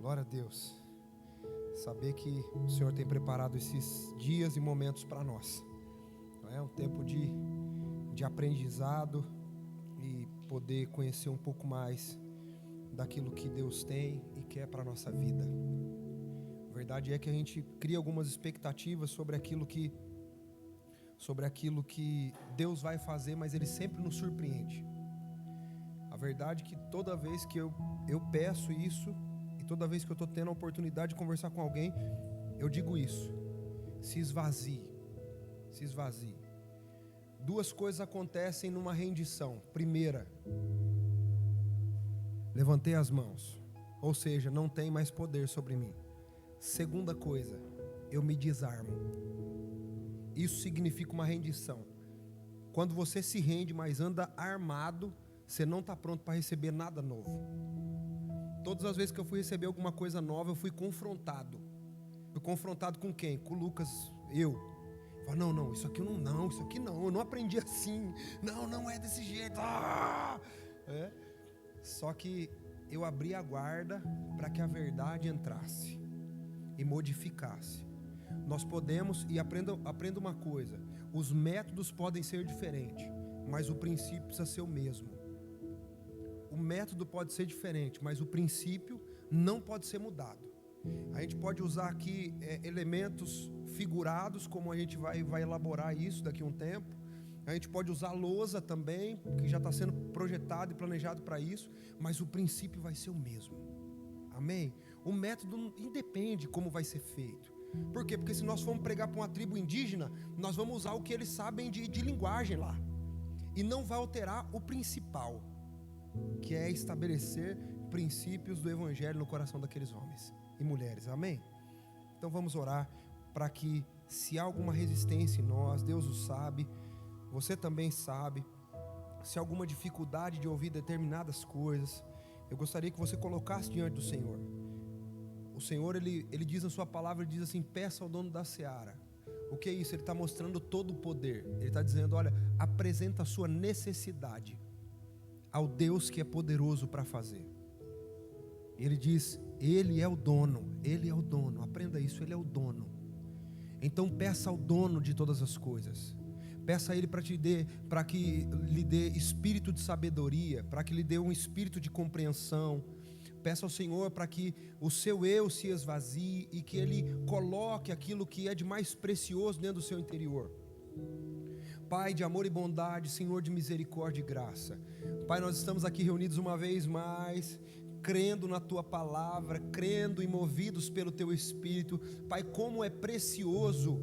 Glória a Deus. Saber que o Senhor tem preparado esses dias e momentos para nós. É um tempo de aprendizado e poder conhecer um pouco mais daquilo que Deus tem e quer para a nossa vida. A verdade é que a gente cria algumas expectativas sobre aquilo que Deus vai fazer, mas Ele sempre nos surpreende. A verdade é que toda vez que eu peço isso, e toda vez que eu estou tendo a oportunidade de conversar com alguém, eu digo isso: se esvazie, se esvazie. Duas coisas acontecem numa rendição. Primeira, levantei as mãos, ou seja, não tem mais poder sobre mim. Segunda coisa, eu me desarmo. Isso significa uma rendição. Quando você se rende, mas anda armado, você não está pronto para receber nada novo. Todas as vezes que eu fui receber alguma coisa nova, eu fui confrontado. Fui confrontado com quem? Com o Lucas, eu. Falei, não, isso aqui eu não aprendi assim. Não é desse jeito. Só que eu abri a guarda para que a verdade entrasse e modificasse. Nós podemos, e aprenda uma coisa: os métodos podem ser diferentes, mas o princípio precisa ser o mesmo. O método pode ser diferente, mas o princípio não pode ser mudado. A gente pode usar aqui elementos figurados, como a gente vai elaborar isso daqui a um tempo. A gente pode usar lousa também, que já está sendo projetado e planejado para isso, mas o princípio vai ser o mesmo. Amém? O método independe como vai ser feito. Por quê? Porque se nós formos pregar para uma tribo indígena, nós vamos usar o que eles sabem de linguagem lá, e não vai alterar o principal, que é estabelecer princípios do Evangelho no coração daqueles homens e mulheres. Amém? Então vamos orar para que, se há alguma resistência em nós, Deus o sabe, você também sabe. Se há alguma dificuldade de ouvir determinadas coisas, eu gostaria que você colocasse diante do Senhor. O Senhor, Ele diz na sua palavra, Ele diz assim: peça ao dono da seara. O que é isso? Ele está mostrando todo o poder. Ele está dizendo: olha, apresenta a sua necessidade ao Deus que é poderoso para fazer. Ele diz: Ele é o dono, Ele é o dono. Aprenda isso, Ele é o dono. Então peça ao dono de todas as coisas. Peça a Ele para que lhe dê espírito de sabedoria, para que lhe dê um espírito de compreensão. Peça ao Senhor para que o seu eu se esvazie e que Ele coloque aquilo que é de mais precioso dentro do seu interior. Pai de amor e bondade, Senhor de misericórdia e graça, Pai, nós estamos aqui reunidos uma vez mais, crendo na Tua palavra, crendo e movidos pelo Teu Espírito. Pai, como é precioso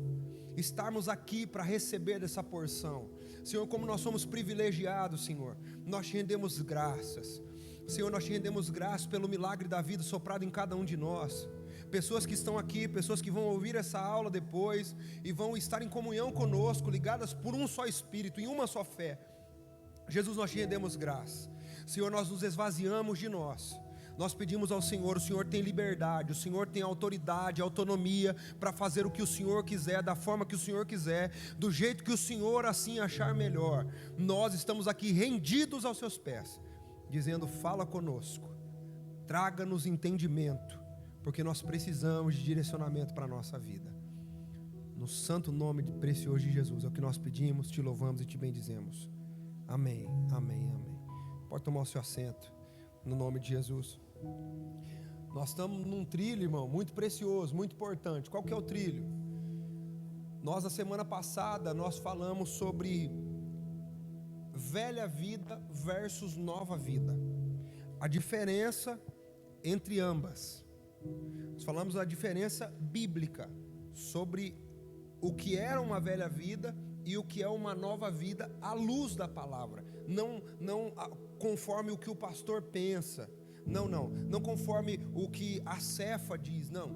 estarmos aqui para receber dessa porção. Senhor, como nós somos privilegiados, Senhor, nós te rendemos graças. Senhor, nós te rendemos graças pelo milagre da vida soprado em cada um de nós. Pessoas que estão aqui, pessoas que vão ouvir essa aula depois e vão estar em comunhão conosco, ligadas por um só Espírito, em uma só fé. Jesus, nós te rendemos graças. Senhor, nós nos esvaziamos de nós. Nós pedimos ao Senhor: o Senhor tem liberdade, o Senhor tem autoridade, autonomia para fazer o que o Senhor quiser, da forma que o Senhor quiser, do jeito que o Senhor assim achar melhor. Nós estamos aqui rendidos aos seus pés, dizendo: fala conosco, traga-nos entendimento, porque nós precisamos de direcionamento para a nossa vida. No santo nome precioso de Jesus é o que nós pedimos, te louvamos e te bendizemos. Amém, amém, amém. Pode tomar o seu assento, no nome de Jesus. Nós estamos num trilho, irmão, muito precioso, muito importante. Qual que é o trilho? Nós, na semana passada, nós falamos sobre velha vida versus nova vida, a diferença entre ambas. Nós falamos da diferença bíblica sobre o que era uma velha vida e o que é uma nova vida à luz da palavra, não conforme o que o pastor pensa, não conforme o que a Cefa diz, não.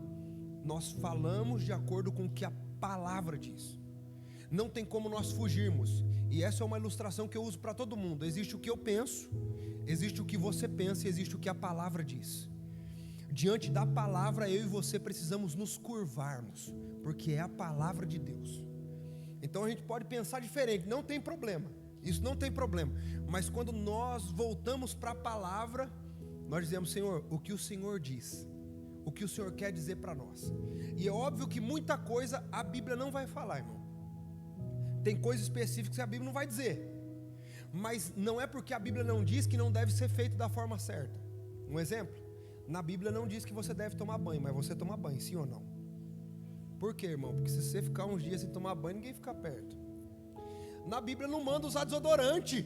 Nós falamos de acordo com o que a palavra diz. Não tem como nós fugirmos. E essa é uma ilustração que eu uso para todo mundo. Existe o que eu penso, existe o que você pensa e existe o que a palavra diz. Diante da palavra, eu e você precisamos nos curvarmos, porque é a palavra de Deus. Então a gente pode pensar diferente, não tem problema, isso não tem problema. Mas quando nós voltamos para a palavra, nós dizemos: Senhor, o que o Senhor diz, o que o Senhor quer dizer para nós. E é óbvio que muita coisa a Bíblia não vai falar, irmão. Tem coisas específicas que a Bíblia não vai dizer. Mas não é porque a Bíblia não diz que não deve ser feito da forma certa. Um exemplo, na Bíblia não diz que você deve tomar banho, mas você toma banho, sim ou não? Por quê, irmão? Porque se você ficar uns dias sem tomar banho, ninguém fica perto. Na Bíblia não manda usar desodorante,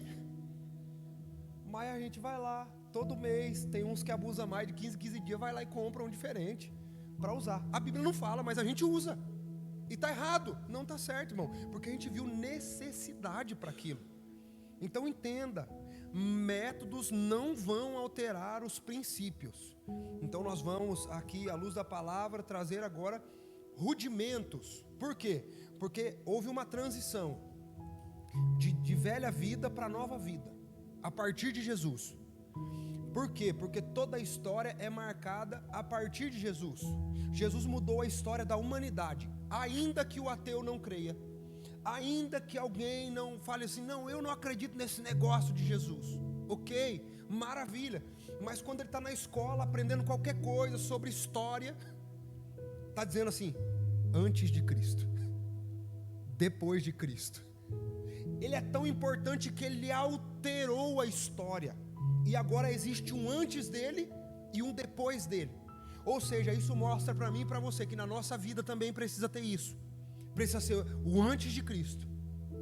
mas a gente vai lá todo mês, tem uns que abusam mais de 15 dias, vai lá e compra um diferente para usar. A Bíblia não fala, mas a gente usa. E está errado, não está certo, irmão, porque a gente viu necessidade para aquilo. Então entenda, métodos não vão alterar os princípios. Então nós vamos aqui, à luz da palavra, trazer agora rudimentos. Por quê? Porque houve uma transição de velha vida para nova vida, a partir de Jesus. Por quê? Porque toda a história é marcada a partir de Jesus. Jesus mudou a história da humanidade, ainda que o ateu não creia. Ainda que alguém não fale assim, não, eu não acredito nesse negócio de Jesus. Ok, maravilha. Mas quando ele está na escola aprendendo qualquer coisa sobre história, está dizendo assim, antes de Cristo, depois de Cristo. Ele é tão importante que ele alterou a história. E agora existe um antes dele e um depois dele. Ou seja, isso mostra para mim e para você que na nossa vida também precisa ter isso. Precisa ser o antes de Cristo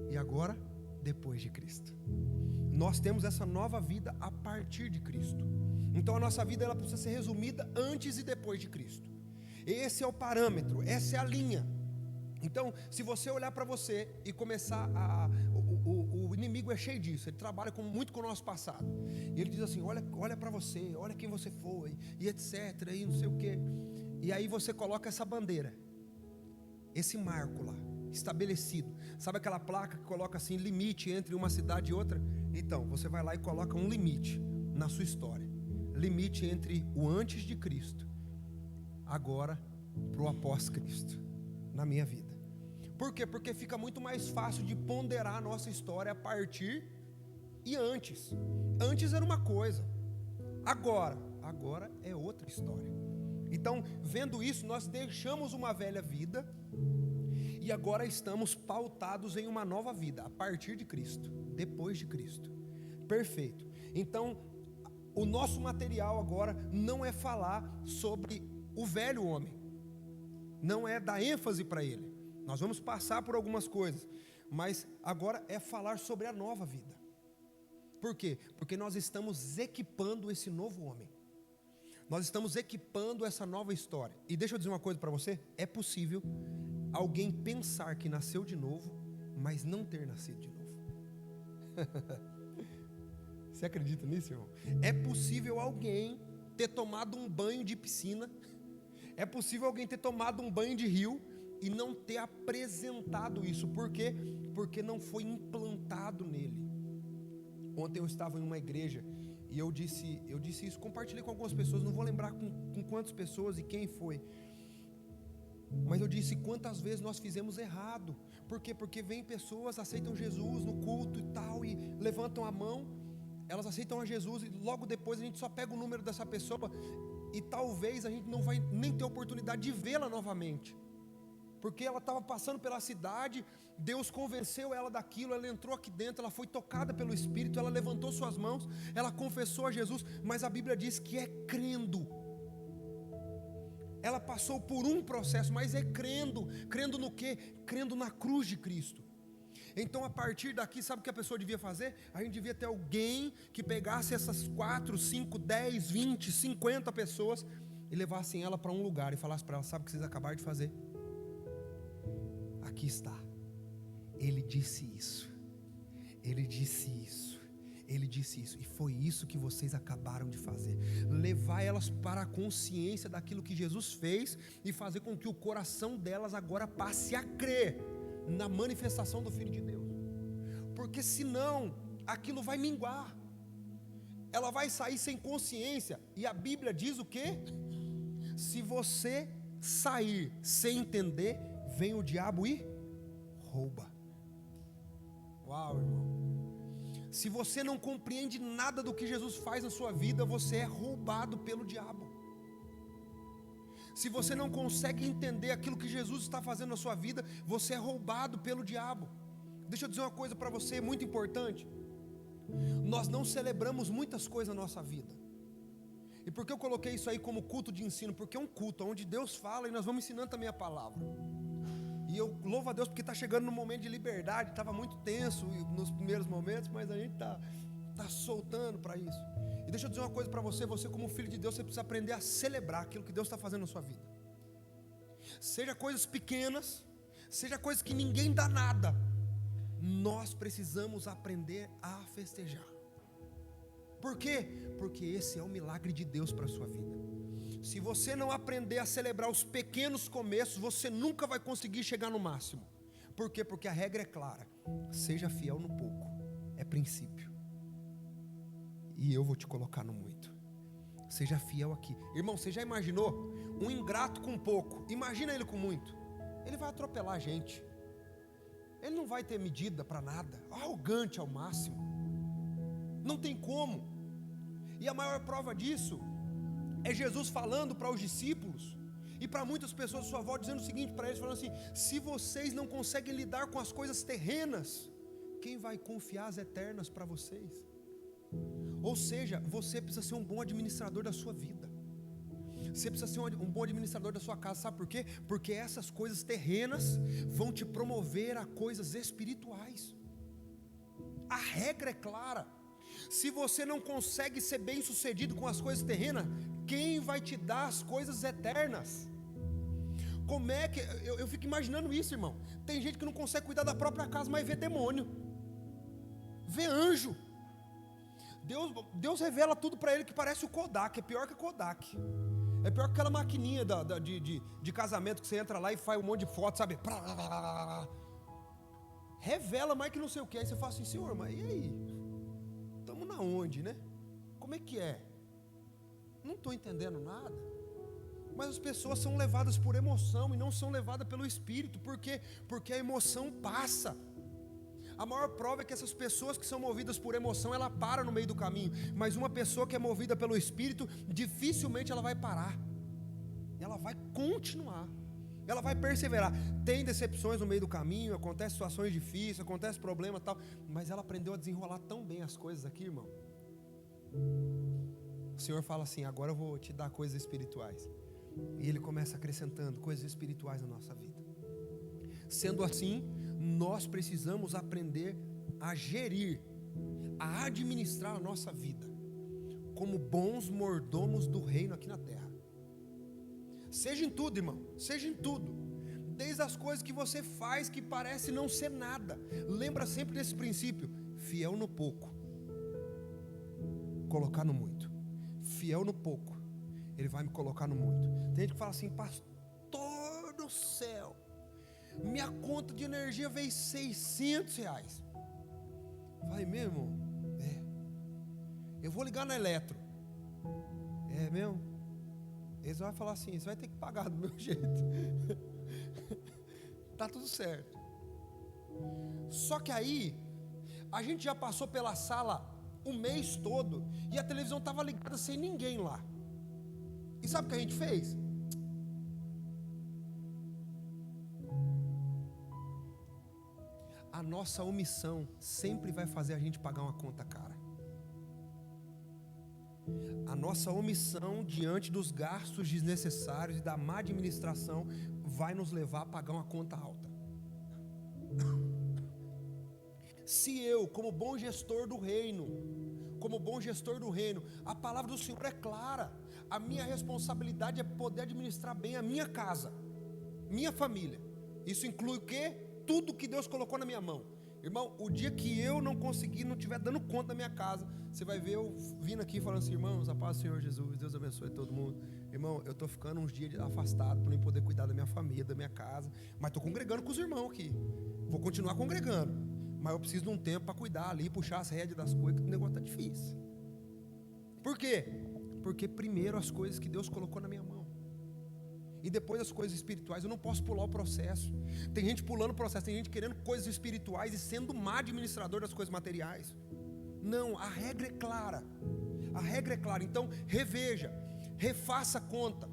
e agora depois de Cristo. Nós temos essa nova vida a partir de Cristo. Então a nossa vida ela precisa ser resumida antes e depois de Cristo. Esse é o parâmetro, essa é a linha. Então, se você olhar para você e começar o inimigo é cheio disso. Ele trabalha muito com o nosso passado. E ele diz assim, olha para você, olha quem você foi, e etc, e não sei o quê. E aí você coloca essa bandeira, esse marco lá, estabelecido. Sabe aquela placa que coloca assim, limite entre uma cidade e outra? Então, você vai lá e coloca um limite na sua história. Limite entre o antes de Cristo, agora para o após Cristo, na minha vida. Por quê? Porque fica muito mais fácil de ponderar a nossa história a partir e antes. Antes era uma coisa, agora é outra história. Então, vendo isso, nós deixamos uma velha vida e agora estamos pautados em uma nova vida, a partir de Cristo, depois de Cristo. Perfeito. Então, o nosso material agora não é falar sobre o velho homem, não é dar ênfase para ele. Nós vamos passar por algumas coisas, mas agora é falar sobre a nova vida. Por quê? Porque nós estamos equipando esse novo homem. Nós estamos equipando essa nova história. E deixa eu dizer uma coisa para você, é possível alguém pensar que nasceu de novo, mas não ter nascido de novo. Você acredita nisso, irmão? É possível alguém ter tomado um banho de piscina, é possível alguém ter tomado um banho de rio e não ter apresentado isso. Por quê? Porque não foi implantado nele. Ontem eu estava em uma igreja e eu disse isso, compartilhei com algumas pessoas, não vou lembrar com quantas pessoas e quem foi, mas eu disse quantas vezes nós fizemos errado. Por quê? Porque vem pessoas, aceitam Jesus no culto e tal, e levantam a mão, elas aceitam a Jesus e logo depois a gente só pega o número dessa pessoa e talvez a gente não vai nem ter oportunidade de vê-la novamente, porque ela estava passando pela cidade, Deus convenceu ela daquilo, ela entrou aqui dentro, ela foi tocada pelo Espírito, ela levantou suas mãos, ela confessou a Jesus, mas a Bíblia diz que é crendo. Ela passou por um processo, mas é crendo. Crendo no quê? Crendo na cruz de Cristo. Então a partir daqui, sabe o que a pessoa devia fazer? A gente devia ter alguém que pegasse essas 4, 5, 10, 20, 50 pessoas e levassem ela para um lugar e falasse para ela, sabe o que vocês acabaram de fazer? Aqui está, ele disse isso, ele disse isso, ele disse isso, e foi isso que vocês acabaram de fazer. Levar elas para a consciência daquilo que Jesus fez e fazer com que o coração delas agora passe a crer na manifestação do Filho de Deus, porque senão aquilo vai minguar, ela vai sair sem consciência. E a Bíblia diz o quê? Se você sair sem entender, vem o diabo e rouba. Uau, irmão. Se você não compreende nada do que Jesus faz na sua vida, você é roubado pelo diabo. Se você não consegue entender aquilo que Jesus está fazendo na sua vida, você é roubado pelo diabo. Deixa eu dizer uma coisa para você, muito importante. Nós não celebramos muitas coisas na nossa vida. E por que eu coloquei isso aí como culto de ensino? Porque é um culto onde Deus fala e nós vamos ensinando também a palavra. E eu louvo a Deus porque está chegando num momento de liberdade. Estava muito tenso nos primeiros momentos, mas a gente está soltando para isso. E deixa eu dizer uma coisa para você. Você como filho de Deus, você precisa aprender a celebrar aquilo que Deus está fazendo na sua vida. Seja coisas pequenas, seja coisas que ninguém dá nada, nós precisamos aprender a festejar. Por quê? Porque esse é o milagre de Deus para a sua vida. Se você não aprender a celebrar os pequenos começos, você nunca vai conseguir chegar no máximo. Por quê? Porque a regra é clara: seja fiel no pouco, é princípio, e eu vou te colocar no muito. Seja fiel aqui. Irmão, você já imaginou um ingrato com pouco? Imagina ele com muito. Ele vai atropelar a gente. Ele não vai ter medida para nada. Arrogante ao máximo. Não tem como. E a maior prova disso é Jesus falando para os discípulos e para muitas pessoas à sua volta, dizendo o seguinte para eles, falando assim: se vocês não conseguem lidar com as coisas terrenas, quem vai confiar as eternas para vocês? Ou seja, você precisa ser um bom administrador da sua vida. Você precisa ser um bom administrador da sua casa. Sabe por quê? Porque essas coisas terrenas vão te promover a coisas espirituais. A regra é clara. Se você não consegue ser bem sucedido com as coisas terrenas, quem vai te dar as coisas eternas? Como é que... Eu fico imaginando isso, irmão. Tem gente que não consegue cuidar da própria casa, mas vê demônio, vê anjo. Deus revela tudo para ele que parece o Kodak. É pior que Kodak. É pior que aquela maquininha de casamento que você entra lá e faz um monte de foto, sabe? Revela mais que não sei o que. Aí você fala assim: Senhor, mas e aí? Estamos na onde, né? Como é que é? Não estou entendendo nada. Mas as pessoas são levadas por emoção e não são levadas pelo Espírito. Por quê? Porque a emoção passa. A maior prova é que essas pessoas que são movidas por emoção, ela para no meio do caminho. Mas uma pessoa que é movida pelo Espírito, dificilmente ela vai parar. Ela vai continuar. Ela vai perseverar. Tem decepções no meio do caminho, acontecem situações difíceis, acontecem problemas e tal. Mas ela aprendeu a desenrolar tão bem as coisas aqui, irmão. O Senhor fala assim: agora eu vou te dar coisas espirituais. E Ele começa acrescentando coisas espirituais na nossa vida. Sendo assim, nós precisamos aprender a gerir, a administrar a nossa vida como bons mordomos do reino aqui na terra. Seja em tudo, irmão, seja em tudo. Desde as coisas que você faz que parece não ser nada. Lembra sempre desse princípio: fiel no pouco, colocar no muito. Fiel no pouco, Ele vai me colocar no muito. Tem gente que fala assim: pastor do céu, minha conta de energia veio R$600. Vai mesmo? Eu vou ligar na Eletro. É mesmo? Eles vão falar assim: você vai ter que pagar do meu jeito. Tá tudo certo. Só que aí a gente já passou pela sala o mês todo e a televisão estava ligada sem ninguém lá. E sabe o que a gente fez? A nossa omissão sempre vai fazer a gente pagar uma conta cara. A nossa omissão diante dos gastos desnecessários e da má administração vai nos levar a pagar uma conta alta. Se eu, como bom gestor do reino, a palavra do Senhor é clara. A minha responsabilidade é poder administrar bem a minha casa, minha família. Isso inclui o quê? Tudo que Deus colocou na minha mão. Irmão, o dia que eu não conseguir, não estiver dando conta da minha casa, você vai ver eu vindo aqui falando assim: irmãos, a paz do Senhor Jesus, Deus abençoe todo mundo. Irmão, eu estou ficando uns dias afastado para nem poder cuidar da minha família, da minha casa, mas estou congregando com os irmãos aqui. Vou continuar congregando, mas eu preciso de um tempo para cuidar ali, puxar as rédeas das coisas, que o negócio está difícil. Por quê? Porque primeiro as coisas que Deus colocou na minha mão, e depois as coisas espirituais. Eu não posso pular o processo. Tem gente pulando o processo, tem gente querendo coisas espirituais e sendo má administrador das coisas materiais. Não, a regra é clara. A regra é clara. Então reveja, refaça a conta.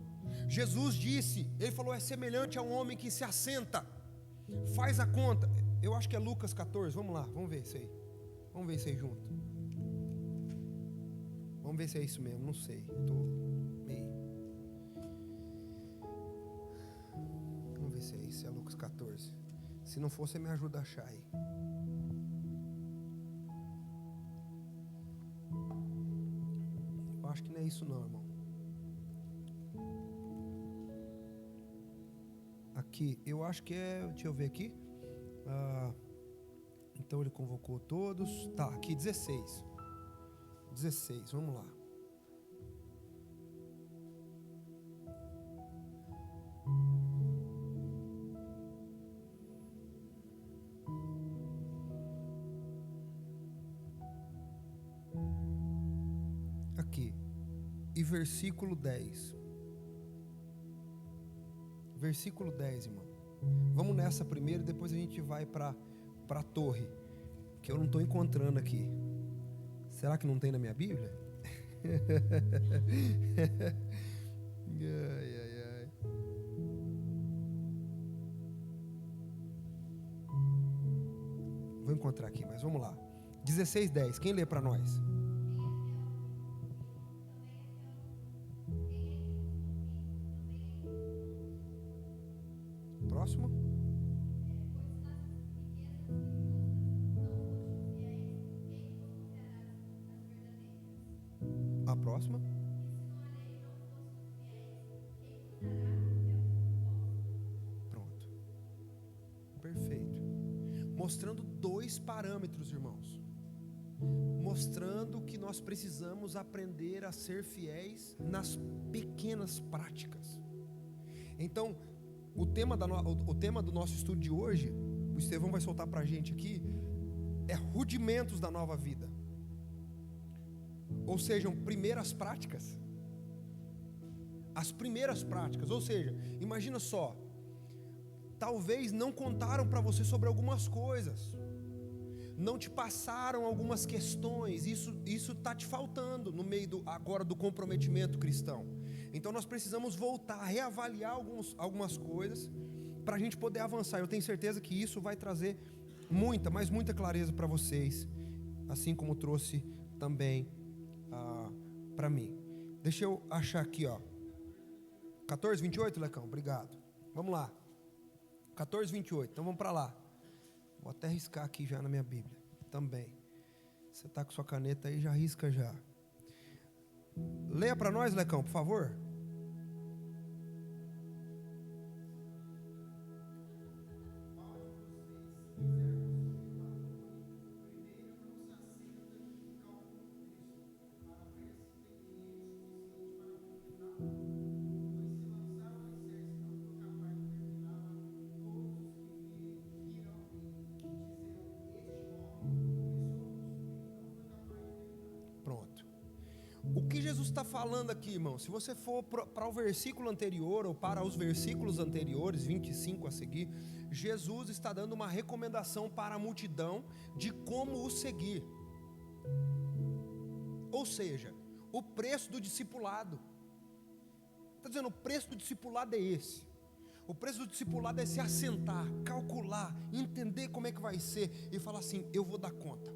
Jesus disse, ele falou, é semelhante a um homem que se assenta, faz a conta. Eu acho que é Lucas 14, vamos lá, vamos ver isso aí. Vamos ver isso aí junto. Vamos ver se é isso mesmo, não sei. Vamos ver se é isso, é Lucas 14. Se não for, você me ajuda a achar aí. Eu acho que não é isso não, irmão. Aqui, eu acho que é, deixa eu ver aqui. Então ele convocou todos. Tá, aqui 16, vamos lá. Aqui, e versículo 10. Versículo 10, irmão. Vamos nessa primeiro e depois a gente vai para a torre, que eu não estou encontrando aqui. Será que não tem na minha Bíblia? Ai. Vou encontrar aqui, mas vamos lá. 16:10. Quem lê para nós? Próximo. A próxima. Pronto. Perfeito. Mostrando 2 parâmetros, irmãos. Mostrando que nós precisamos aprender a ser fiéis nas pequenas práticas. Então, o tema do nosso estudo de hoje, o Estevão vai soltar para a gente aqui, é rudimentos da nova vida. Ou seja, primeiras práticas. As primeiras práticas, ou seja, imagina só, talvez não contaram para você sobre algumas coisas, não te passaram algumas questões, isso está te faltando no meio agora do comprometimento cristão. Então nós precisamos voltar, reavaliar algumas coisas, para a gente poder avançar. Eu tenho certeza que isso vai trazer muita clareza para vocês, assim como trouxe também para mim. Deixa eu achar aqui, 14:28, Lecão, obrigado. Vamos lá, 14:28, então vamos para lá. Vou até riscar aqui já na minha Bíblia também. Você está com sua caneta aí, já risca já. Leia para nós, Lecão, por favor. O que Jesus está falando aqui, irmão? Se você for para o versículo anterior, ou para os versículos anteriores, 25 a seguir, Jesus está dando uma recomendação para a multidão de como o seguir. Ou seja, o preço do discipulado. Está dizendo, o preço do discipulado é esse. O preço do discipulado é se assentar, calcular, entender como é que vai ser e falar assim, eu vou dar conta.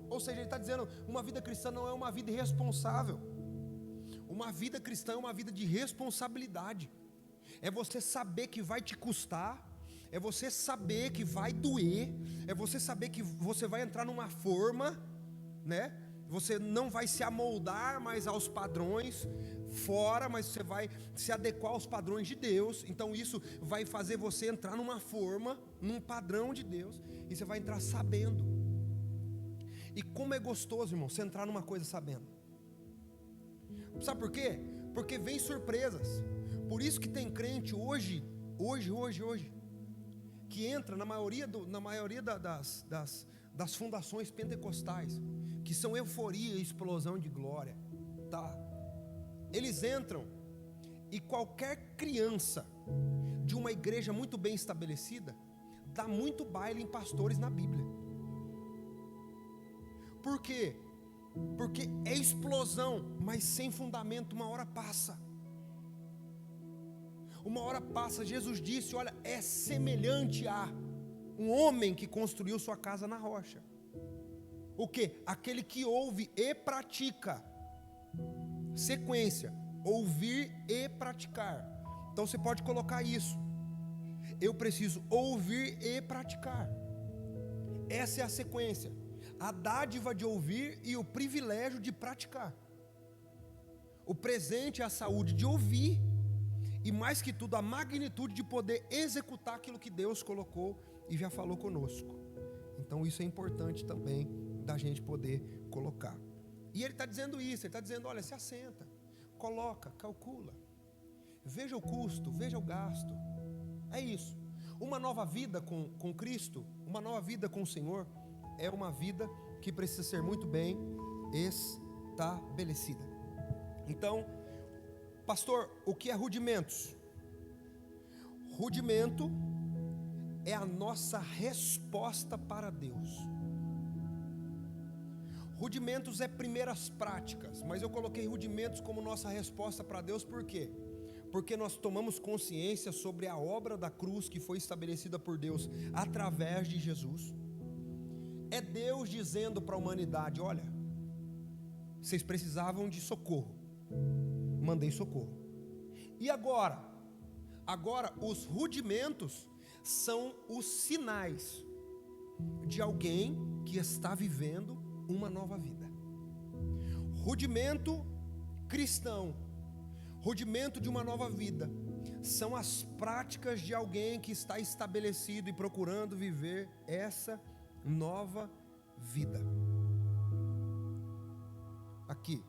Ou seja, ele está dizendo, uma vida cristã não é uma vida irresponsável. Uma vida cristã é uma vida de responsabilidade. É você saber que vai te custar, é você saber que vai doer, é você saber que você vai entrar numa forma, né? Você não vai se amoldar mais aos padrões fora, mas você vai se adequar aos padrões de Deus. Então isso vai fazer você entrar numa forma, num padrão de Deus, e você vai entrar sabendo. E como é gostoso, irmão, você entrar numa coisa sabendo. Sabe por quê? Porque vem surpresas. Por isso que tem crente hoje, que entra na maioria das fundações pentecostais, que são euforia e explosão de glória, tá? Eles entram e qualquer criança de uma igreja muito bem estabelecida dá muito baile em pastores na Bíblia. Por quê? Porque é explosão, mas sem fundamento uma hora passa. Uma hora passa, Jesus disse: olha, é semelhante a um homem que construiu sua casa na rocha. O que? Aquele que ouve e pratica. Sequência: ouvir e praticar. Então você pode colocar isso. Eu preciso ouvir e praticar. Essa é a sequência. A dádiva de ouvir e o privilégio de praticar. O presente é a saúde de ouvir, e mais que tudo a magnitude de poder executar aquilo que Deus colocou e já falou conosco. Então isso é importante também da gente poder colocar. E ele está dizendo isso, ele está dizendo: olha, se assenta, coloca, calcula, veja o custo, veja o gasto. É isso. Uma nova vida com Cristo, uma nova vida com o Senhor, é uma vida que precisa ser muito bem estabelecida. Então, pastor, o que é rudimentos? Rudimento é a nossa resposta para Deus. Rudimentos é primeiras práticas, mas eu coloquei rudimentos como nossa resposta para Deus, por quê? Porque nós tomamos consciência sobre a obra da cruz que foi estabelecida por Deus através de Jesus. É Deus dizendo para a humanidade: olha, vocês precisavam de socorro, mandei socorro. E agora os rudimentos são os sinais de alguém que está vivendo uma nova vida. Rudimento cristão, rudimento de uma nova vida, são as práticas de alguém que está estabelecido e procurando viver essa nova vida. Aqui.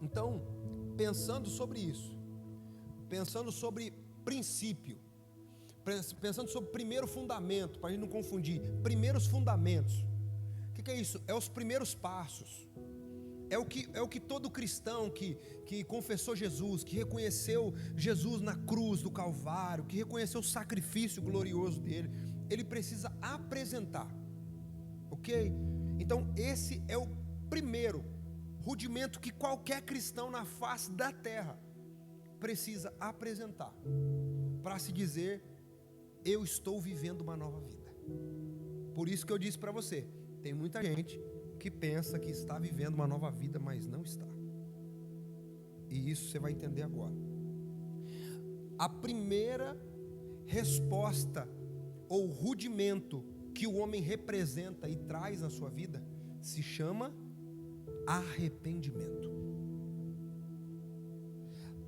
Então, pensando sobre isso, pensando sobre princípio, pensando sobre primeiro fundamento, para a gente não confundir, primeiros fundamentos. O que é isso? É os primeiros passos. É o que todo cristão que confessou Jesus, que reconheceu Jesus na cruz do Calvário, que reconheceu o sacrifício glorioso dele, ele precisa apresentar. Ok? Então esse é o primeiro rudimento que qualquer cristão na face da terra precisa apresentar, para se dizer: eu estou vivendo uma nova vida. Por isso que eu disse para você, tem muita gente que pensa que está vivendo uma nova vida, mas não está. E isso você vai entender agora. A primeira resposta ou rudimento que o homem representa e traz na sua vida se chama arrependimento.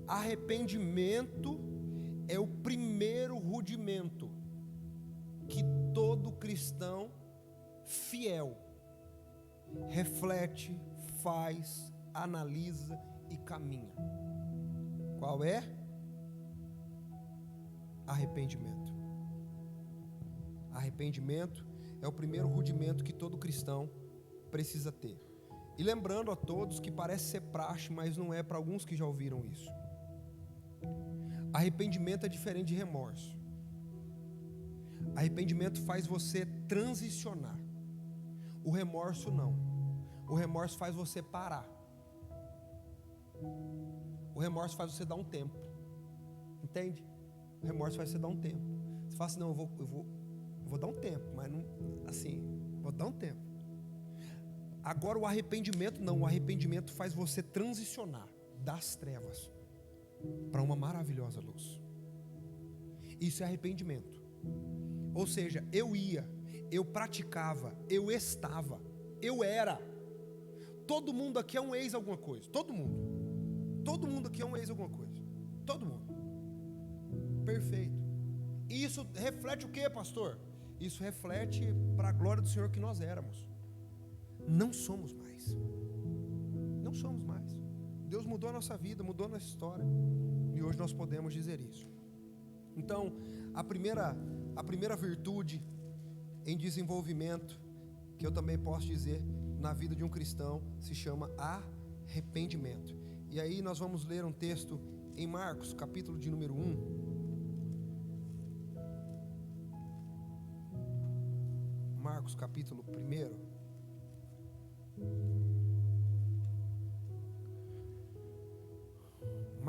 Arrependimento é o primeiro rudimento que todo cristão fiel reflete, faz, analisa e caminha. Qual é? Arrependimento. Arrependimento é o primeiro rudimento que todo cristão precisa ter. E lembrando a todos que parece ser praxe, mas não é, para alguns que já ouviram isso. Arrependimento é diferente de remorso. Arrependimento faz você transicionar. O remorso não. O remorso faz você parar. O remorso faz você dar um tempo. Entende? O remorso faz você dar um tempo. Você fala assim: não, eu vou dar um tempo, mas não, assim, vou dar um tempo. Agora o arrependimento não. O arrependimento faz você transicionar das trevas para uma maravilhosa luz. Isso é arrependimento. Ou seja, eu praticava, eu estava, eu era. Todo mundo aqui é um ex alguma coisa. Todo mundo aqui é um ex alguma coisa. Todo mundo. Perfeito. E isso reflete o que, pastor? Isso reflete para a glória do Senhor que nós éramos. Não somos mais. Não somos mais. Deus mudou a nossa vida, mudou a nossa história. E hoje nós podemos dizer isso. Então, a primeira virtude em desenvolvimento, que eu também posso dizer na vida de um cristão, se chama arrependimento. E aí nós vamos ler um texto em Marcos, capítulo de número 1. Marcos, capítulo 1.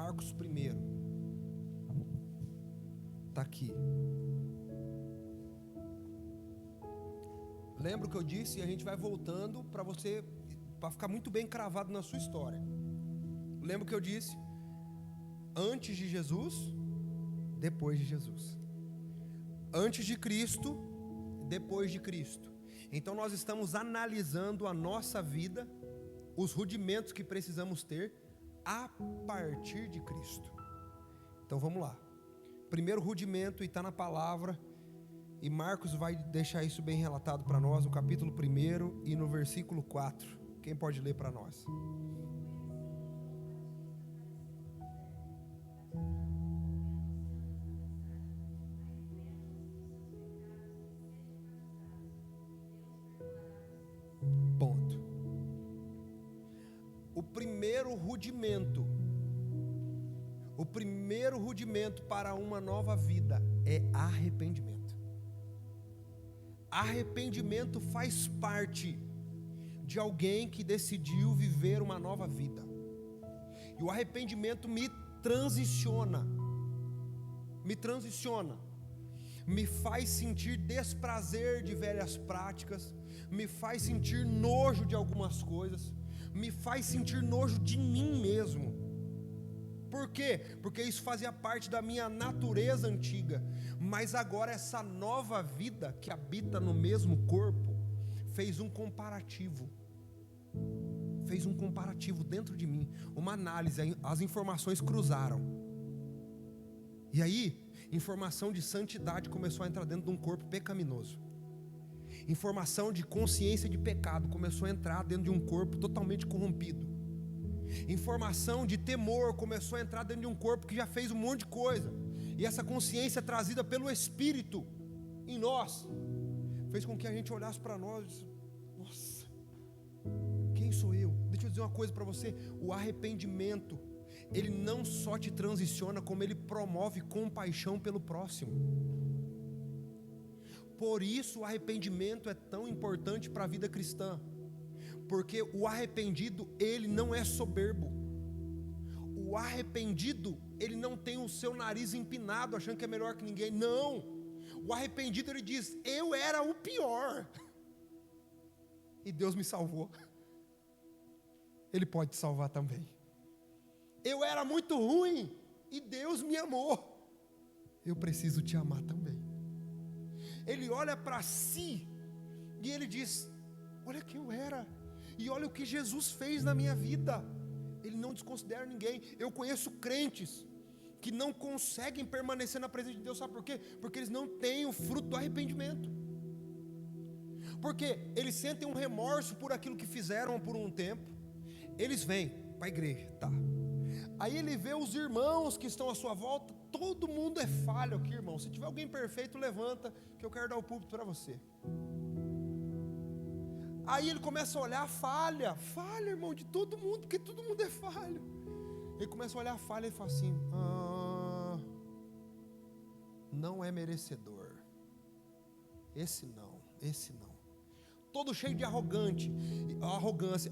Marcos 1. Está aqui. Lembra o que eu disse? E a gente vai voltando para ficar muito bem cravado na sua história. Lembra o que eu disse? Antes de Jesus, depois de Jesus. Antes de Cristo, depois de Cristo. Então nós estamos analisando a nossa vida, os rudimentos que precisamos ter a partir de Cristo. Então vamos lá. Primeiro rudimento, e está na palavra, e Marcos vai deixar isso bem relatado para nós, no capítulo 1 e no versículo 4. Quem pode ler para nós? Ponto. O primeiro rudimento para uma nova vida é arrependimento. Arrependimento faz parte de alguém que decidiu viver uma nova vida. E o arrependimento me transiciona, me faz sentir desprazer de velhas práticas, me faz sentir nojo de algumas coisas, me faz sentir nojo de mim mesmo. Por quê? Porque isso fazia parte da minha natureza antiga, mas agora essa nova vida que habita no mesmo corpo fez um comparativo dentro de mim, uma análise, as informações cruzaram, e aí informação de santidade começou a entrar dentro de um corpo pecaminoso, informação de consciência de pecado começou a entrar dentro de um corpo totalmente corrompido, informação de temor começou a entrar dentro de um corpo que já fez um monte de coisa, e essa consciência trazida pelo Espírito em nós fez com que a gente olhasse para nós e disse: nossa, quem sou eu? Deixa eu dizer uma coisa para você: o arrependimento, ele não só te transiciona, como ele promove compaixão pelo próximo. Por isso o arrependimento é tão importante para a vida cristã, porque o arrependido, ele não é soberbo. O arrependido, ele não tem o seu nariz empinado achando que é melhor que ninguém. Não, o arrependido, ele diz: eu era o pior e Deus me salvou. Ele pode te salvar também. Eu era muito ruim e Deus me amou. Eu preciso te amar também. Ele olha para si e ele diz: olha quem eu era, e olha o que Jesus fez na minha vida. Ele não desconsidera ninguém. Eu conheço crentes que não conseguem permanecer na presença de Deus. Sabe por quê? Porque eles não têm o fruto do arrependimento. Porque eles sentem um remorso por aquilo que fizeram por um tempo. Eles vêm para a igreja, tá? Aí ele vê os irmãos que estão à sua volta. Todo mundo é falho aqui, irmão. Se tiver alguém perfeito, levanta, que eu quero dar o púlpito para você. Aí ele começa a olhar a falha, irmão, de todo mundo, porque todo mundo é falho. Ele começa a olhar a falha e fala assim: não é merecedor. Esse não. Todo cheio de arrogância.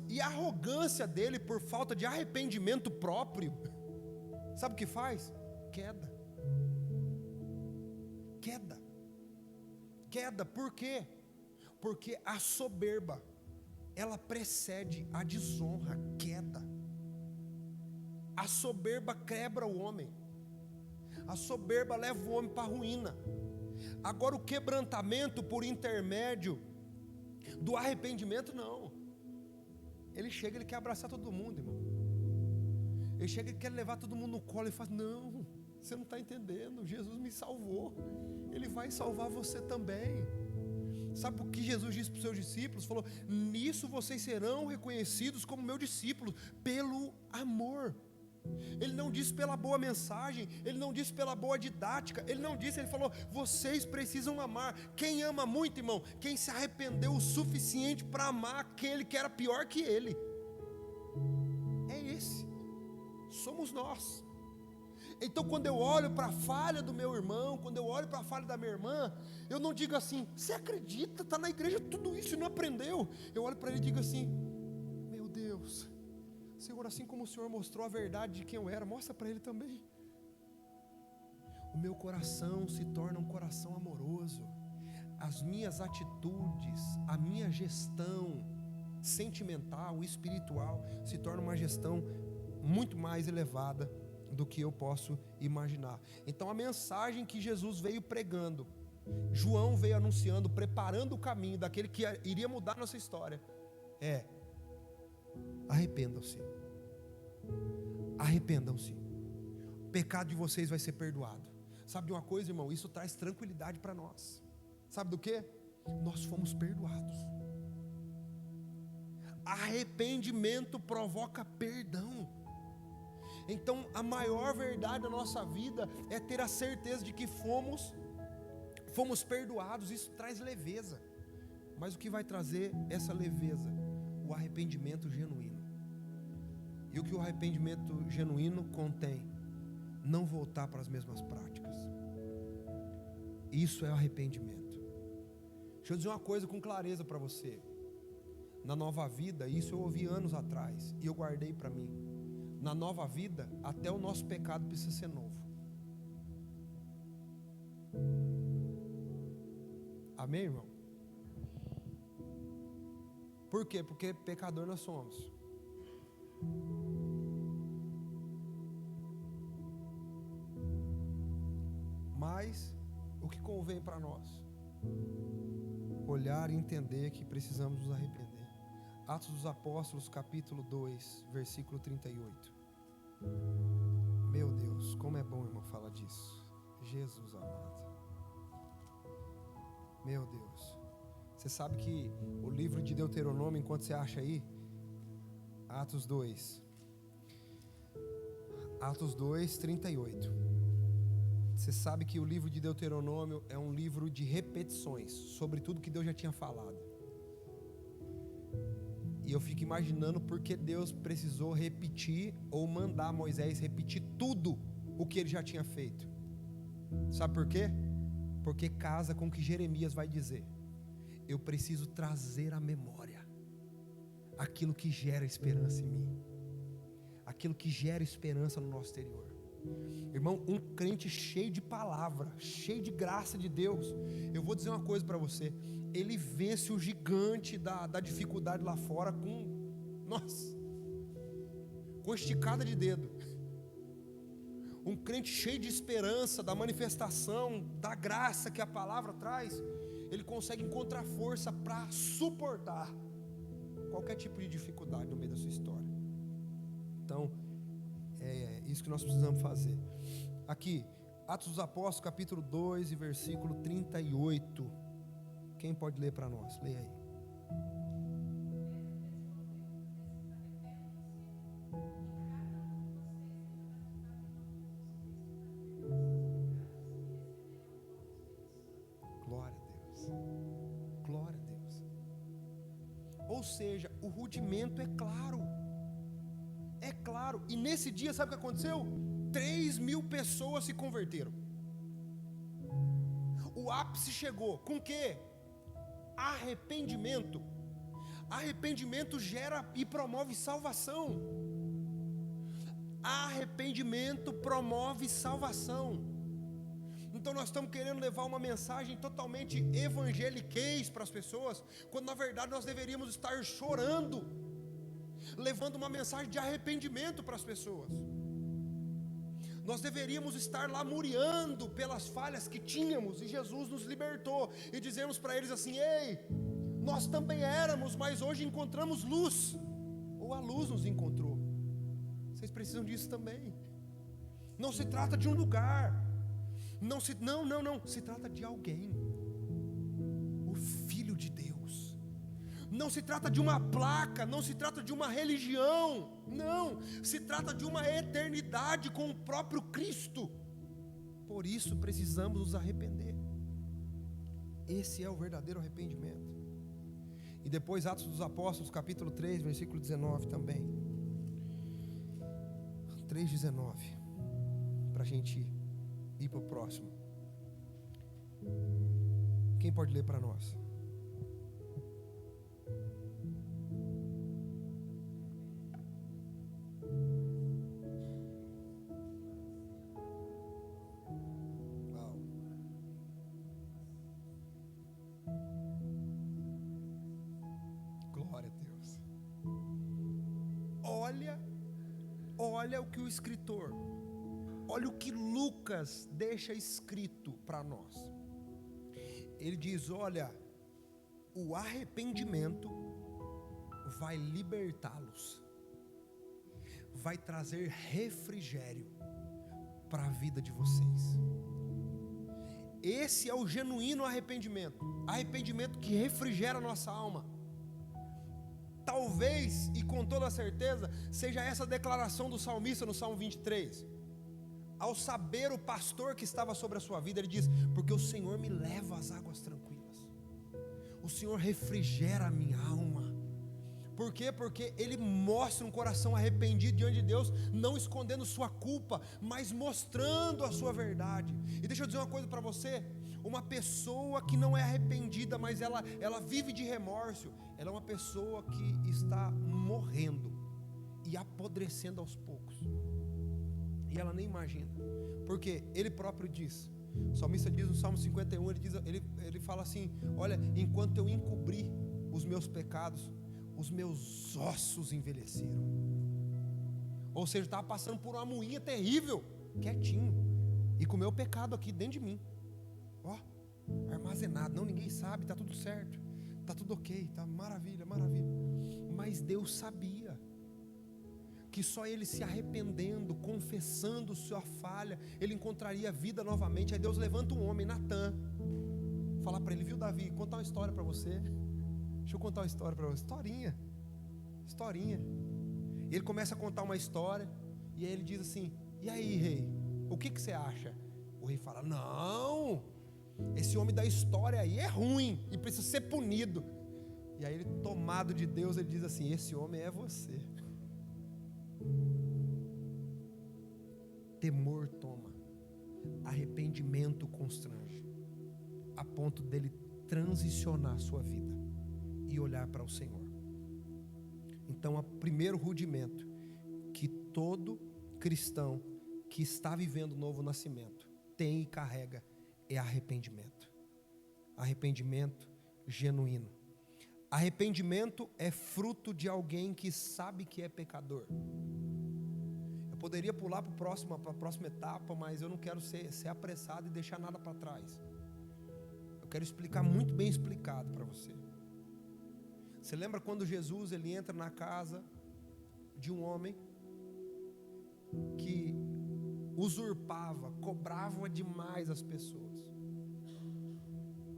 E a arrogância dele, por falta de arrependimento próprio, sabe o que faz? Queda. Por quê? Porque a soberba, ela precede a desonra, queda. A soberba quebra o homem. A soberba leva o homem para a ruína. Agora o quebrantamento por intermédio do arrependimento, não. Ele chega, ele quer abraçar todo mundo, irmão. Ele chega e quer levar todo mundo no colo e fala: não, você não está entendendo, Jesus me salvou, Ele vai salvar você também. Sabe o que Jesus disse para os seus discípulos? Falou: nisso vocês serão reconhecidos como meus discípulos, pelo amor. Ele não disse pela boa mensagem, ele não disse pela boa didática, ele não disse, ele falou: vocês precisam amar. Quem ama muito, irmão? Quem se arrependeu o suficiente para amar aquele que era pior que ele. É esse, somos nós. Então quando eu olho para a falha do meu irmão, quando eu olho para a falha da minha irmã, eu não digo assim: você acredita, está na igreja tudo isso e não aprendeu. Eu olho para ele e digo assim: meu Deus, Senhor, assim como o Senhor mostrou a verdade de quem eu era, mostra para ele também. O meu coração se torna um coração amoroso. As minhas atitudes, a minha gestão sentimental, espiritual, se torna uma gestão muito mais elevada do que eu posso imaginar. Então a mensagem que Jesus veio pregando, João veio anunciando, preparando o caminho daquele que iria mudar nossa história, é: arrependam-se. Arrependam-se. O pecado de vocês vai ser perdoado. Sabe de uma coisa, irmão? Isso traz tranquilidade para nós. Sabe do que? Nós fomos perdoados. Arrependimento provoca perdão. Então a maior verdade da nossa vida é ter a certeza de que fomos perdoados. Isso traz leveza. Mas o que vai trazer essa leveza? O arrependimento genuíno. E o que o arrependimento genuíno contém? Não voltar para as mesmas práticas. Isso é o arrependimento. Deixa eu dizer uma coisa com clareza para você. Na nova vida, isso eu ouvi anos atrás e eu guardei para mim. Na nova vida, até o nosso pecado precisa ser novo. Amém, irmão? Por quê? Porque pecador nós somos. Mas o que convém para nós? Olhar e entender que precisamos nos arrepender. Atos dos Apóstolos, capítulo 2, versículo 38. Meu Deus, como é bom, irmão, falar disso. Jesus amado. Meu Deus. Você sabe que o livro de Deuteronômio, enquanto você acha aí, Atos 2, 38. Você sabe que o livro de Deuteronômio é um livro de repetições sobre tudo que Deus já tinha falado. E eu fico imaginando porque Deus precisou repetir ou mandar Moisés repetir tudo o que ele já tinha feito. Sabe por quê? Porque casa com o que Jeremias vai dizer. Eu preciso trazer à memória aquilo que gera esperança em mim, aquilo que gera esperança no nosso exterior. Irmão, um crente cheio de palavra, cheio de graça de Deus, eu vou dizer uma coisa para você: ele vence o gigante da dificuldade lá fora com esticada de dedo. Um crente cheio de esperança, da manifestação, da graça que a palavra traz, ele consegue encontrar força para suportar qualquer tipo de dificuldade no meio da sua história. Então, é isso que nós precisamos fazer. Aqui, Atos dos Apóstolos, capítulo 2 e versículo 38. Quem pode ler para nós? Leia aí. Glória a Deus. Glória a Deus. Ou seja, o rudimento é claro. É claro. E nesse dia, sabe o que aconteceu? 3.000 pessoas se converteram. O ápice chegou. Com o quê? Arrependimento. Arrependimento gera e promove salvação. Arrependimento promove salvação. Então nós estamos querendo levar uma mensagem totalmente evangeliquez para as pessoas, quando na verdade nós deveríamos estar chorando, levando uma mensagem de arrependimento para as pessoas. Nós deveríamos estar lamuriando pelas falhas que tínhamos, e Jesus nos libertou, e dizemos para eles assim: ei, nós também éramos, mas hoje encontramos luz, ou a luz nos encontrou. Vocês precisam disso também. Não se trata de um lugar, não, se trata de alguém, o Filho de Deus. Não se trata de uma placa, não se trata de uma religião, não, se trata de uma eternidade com o próprio Cristo. Por isso precisamos nos arrepender. Esse é o verdadeiro arrependimento. E depois Atos dos Apóstolos, capítulo 3, versículo 19 também. 3:19, para a gente ir para o próximo. Quem pode ler para nós? olha o que o escritor, olha o que Lucas deixa escrito para nós. Ele diz: olha, o arrependimento vai libertá-los, vai trazer refrigério para a vida de vocês. Esse é o genuíno arrependimento, arrependimento que refrigera a nossa alma. Talvez, e com toda certeza, seja essa declaração do salmista no Salmo 23. Ao saber o pastor que estava sobre a sua vida, ele diz: porque o Senhor me leva às águas tranquilas, o Senhor refrigera a minha alma. Por quê? Porque Ele mostra um coração arrependido diante de Deus, não escondendo sua culpa, mas mostrando a sua verdade. E deixa eu dizer uma coisa para você: uma pessoa que não é arrependida, mas ela vive de remorso, ela é uma pessoa que está morrendo e apodrecendo aos poucos, e ela nem imagina, porque Ele próprio diz, o salmista diz no Salmo 51, ele fala assim: olha, enquanto eu encobri os meus pecados, os meus ossos envelheceram. Ou seja, estava passando por uma moinha terrível, quietinho, e com o meu pecado aqui dentro de mim, armazenado, não, ninguém sabe, está tudo certo, está tudo ok, está maravilha, maravilha. Mas Deus sabia que só ele se arrependendo, confessando sua falha, ele encontraria vida novamente. Aí Deus levanta um homem, Natã, fala para ele: viu, Davi, contar uma história para você. Deixa eu contar uma história para você. Historinha. E ele começa a contar uma história, e aí ele diz assim: e aí, rei, o que você acha? O rei fala: não, esse homem da história aí é ruim e precisa ser punido. E aí ele, tomado de Deus, ele diz assim: esse homem é você. Temor toma, arrependimento constrange, a ponto dele transicionar a sua vida e olhar para o Senhor. Então, o primeiro rudimento que todo cristão que está vivendo o novo nascimento tem e carrega é arrependimento. Arrependimento genuíno. Arrependimento é fruto de alguém que sabe que é pecador. Eu poderia pular para a próxima etapa, mas eu não quero ser apressado e deixar nada para trás. Eu quero explicar muito bem explicado para você. Você lembra quando Jesus ele entra na casa de um homem que usurpava, cobrava demais as pessoas?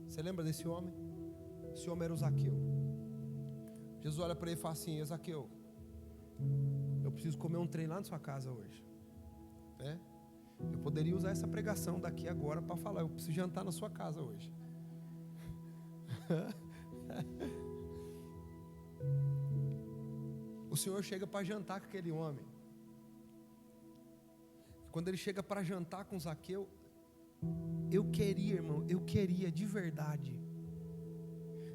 Você lembra desse homem? Esse homem era o Zaqueu. Jesus olha para ele e fala assim: Zaqueu, eu preciso comer um trem lá na sua casa hoje, né? Eu poderia usar essa pregação daqui agora para falar: eu preciso jantar na sua casa hoje. O Senhor chega para jantar com aquele homem. Quando ele chega para jantar com Zaqueu, eu queria de verdade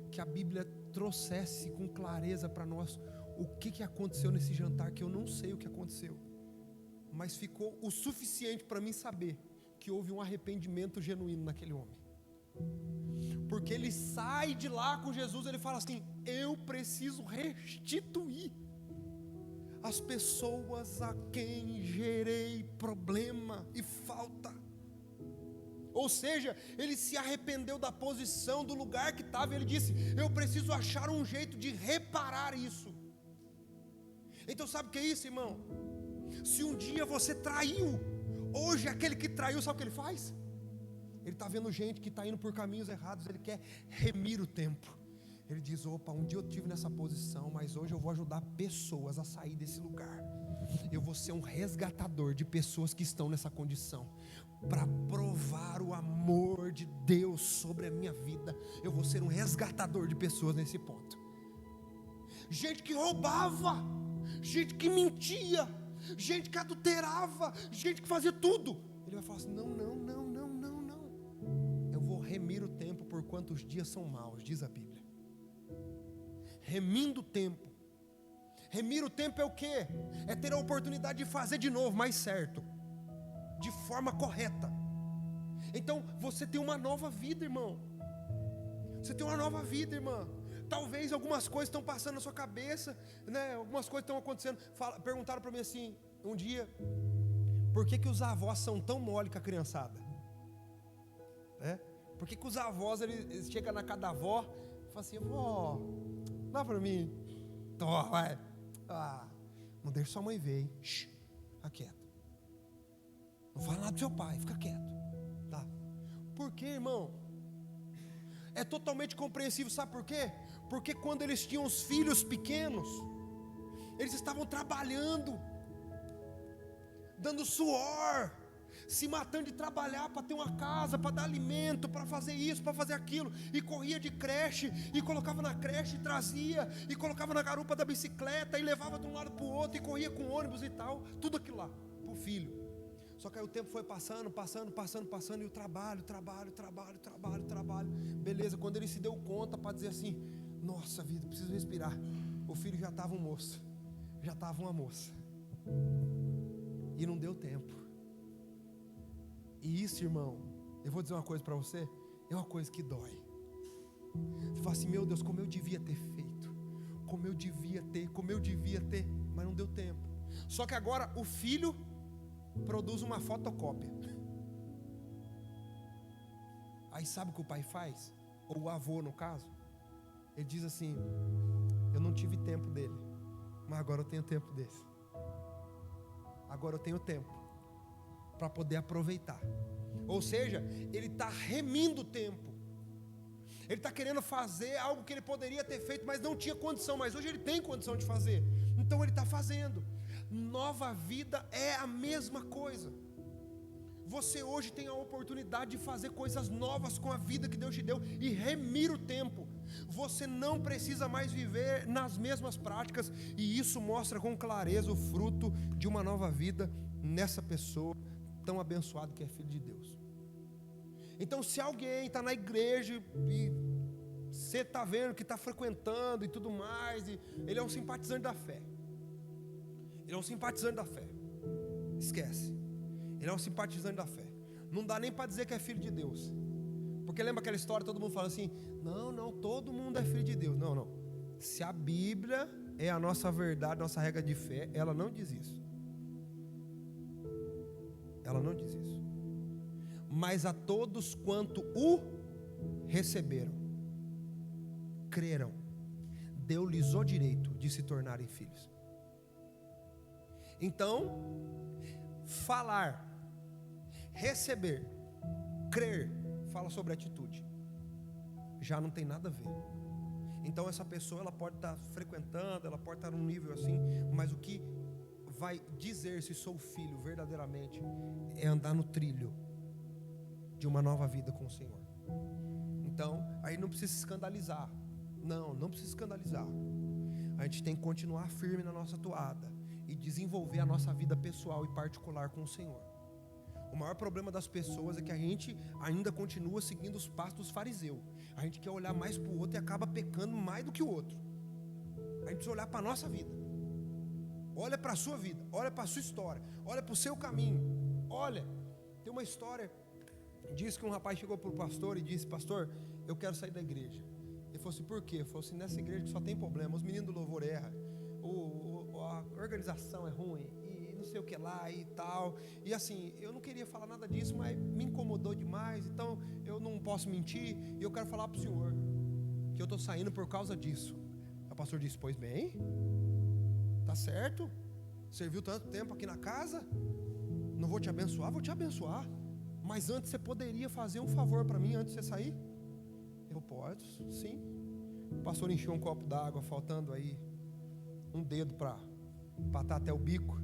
que a Bíblia trouxesse com clareza para nós o que aconteceu nesse jantar, que eu não sei o que aconteceu, mas ficou o suficiente para mim saber que houve um arrependimento genuíno naquele homem. Porque ele sai de lá com Jesus, ele fala assim: eu preciso restituir as pessoas a quem gerei problema e falta. Ou seja, ele se arrependeu da posição, do lugar que estava, e ele disse: eu preciso achar um jeito de reparar isso. Então sabe o que é isso, irmão? Se um dia você traiu, hoje aquele que traiu, sabe o que ele faz? Ele está vendo gente que está indo por caminhos errados, ele quer remir o tempo. Ele diz: opa, um dia eu estive nessa posição, mas hoje eu vou ajudar pessoas a sair desse lugar. Eu vou ser um resgatador de pessoas que estão nessa condição, para provar o amor de Deus sobre a minha vida. Eu vou ser um resgatador de pessoas nesse ponto. Gente que roubava, gente que mentia, gente que adulterava, gente que fazia tudo. Ele vai falar assim: não. Eu vou remir o tempo por quantos dias são maus, diz a Bíblia. Remindo o tempo. Remir o tempo é o quê? É ter a oportunidade de fazer de novo, mais certo, de forma correta. Então você tem uma nova vida, irmão. Você tem uma nova vida, irmã. Talvez algumas coisas estão passando na sua cabeça, né? Algumas coisas estão acontecendo. Perguntaram para mim assim, um dia, por que os avós são tão mole com a criançada? Por que os avós, eles chegam na casa da avó e falam assim, vó, dá para mim. Tó, vai. Não deixa sua mãe ver, hein? Shhh, fica quieto. Não fala nada do seu pai, fica quieto. Tá? Por quê, irmão? É totalmente compreensível, sabe por quê? Porque quando eles tinham os filhos pequenos, eles estavam trabalhando, dando suor, se matando de trabalhar para ter uma casa, para dar alimento, para fazer isso, para fazer aquilo, e corria de creche, e colocava na creche, e trazia, e colocava na garupa da bicicleta, e levava de um lado para o outro, e corria com ônibus e tal, tudo aquilo lá, para o filho. Só que aí o tempo foi passando, e o trabalho, beleza, quando ele se deu conta para dizer assim, nossa vida, preciso respirar, o filho já estava um moço, já estava uma moça, e não deu tempo. E isso, irmão, eu vou dizer uma coisa para você, é uma coisa que dói. Você fala assim, meu Deus, como eu devia ter feito, como eu devia ter, mas não deu tempo. Só que agora o filho produz uma fotocópia. Aí sabe o que o pai faz? Ou o avô no caso? Ele diz assim, eu não tive tempo dele, mas agora eu tenho tempo desse. Agora eu tenho tempo para poder aproveitar. Ou seja, ele está remindo o tempo. Ele está querendo fazer algo que ele poderia ter feito, mas não tinha condição, mas hoje ele tem condição de fazer. Então ele está fazendo. Nova vida é a mesma coisa. Você hoje tem a oportunidade de fazer coisas novas com a vida que Deus te deu e remir o tempo. Você não precisa mais viver nas mesmas práticas, e isso mostra com clareza o fruto de uma nova vida nessa pessoa tão abençoado que é filho de Deus. Então, se alguém está na igreja e você está vendo que está frequentando e tudo mais, e ele é um simpatizante da fé. Ele é um simpatizante da fé. Esquece. Ele é um simpatizante da fé. Não dá nem para dizer que é filho de Deus. Porque lembra aquela história, todo mundo fala assim, não, todo mundo é filho de Deus. Não. Se a Bíblia é a nossa verdade, nossa regra de fé, ela não diz isso. Ela não diz isso. Mas a todos quanto o receberam, creram, deu-lhes o direito de se tornarem filhos. Então, falar, receber, crer, fala sobre atitude. Já não tem nada a ver. Então essa pessoa, ela pode estar frequentando, ela pode estar num nível assim, mas o que vai dizer se sou filho verdadeiramente é andar no trilho de uma nova vida com o Senhor. Então, aí não precisa se escandalizar. Não precisa se escandalizar. A gente tem que continuar firme na nossa toada e desenvolver a nossa vida pessoal e particular com o Senhor. O maior problema das pessoas é que a gente ainda continua seguindo os passos dos fariseus. A gente quer olhar mais para o outro e acaba pecando mais do que o outro. A gente precisa olhar para a nossa vida. Olha para a sua vida, olha para a sua história, olha para o seu caminho. Olha, tem uma história, diz que um rapaz chegou para o pastor e disse, pastor, eu quero sair da igreja. Ele falou assim, por quê? Ele falou assim, nessa igreja que só tem problema, os meninos do louvor erram, a organização é ruim, e não sei o que lá e tal. E assim, eu não queria falar nada disso, mas me incomodou demais, então eu não posso mentir, e eu quero falar para o senhor que eu estou saindo por causa disso. O pastor disse, pois bem, tá certo, serviu tanto tempo aqui na casa, não vou te abençoar, vou te abençoar, mas antes você poderia fazer um favor para mim antes de você sair? Eu posso, sim. O pastor encheu um copo d'água, faltando aí um dedo para estar até o bico,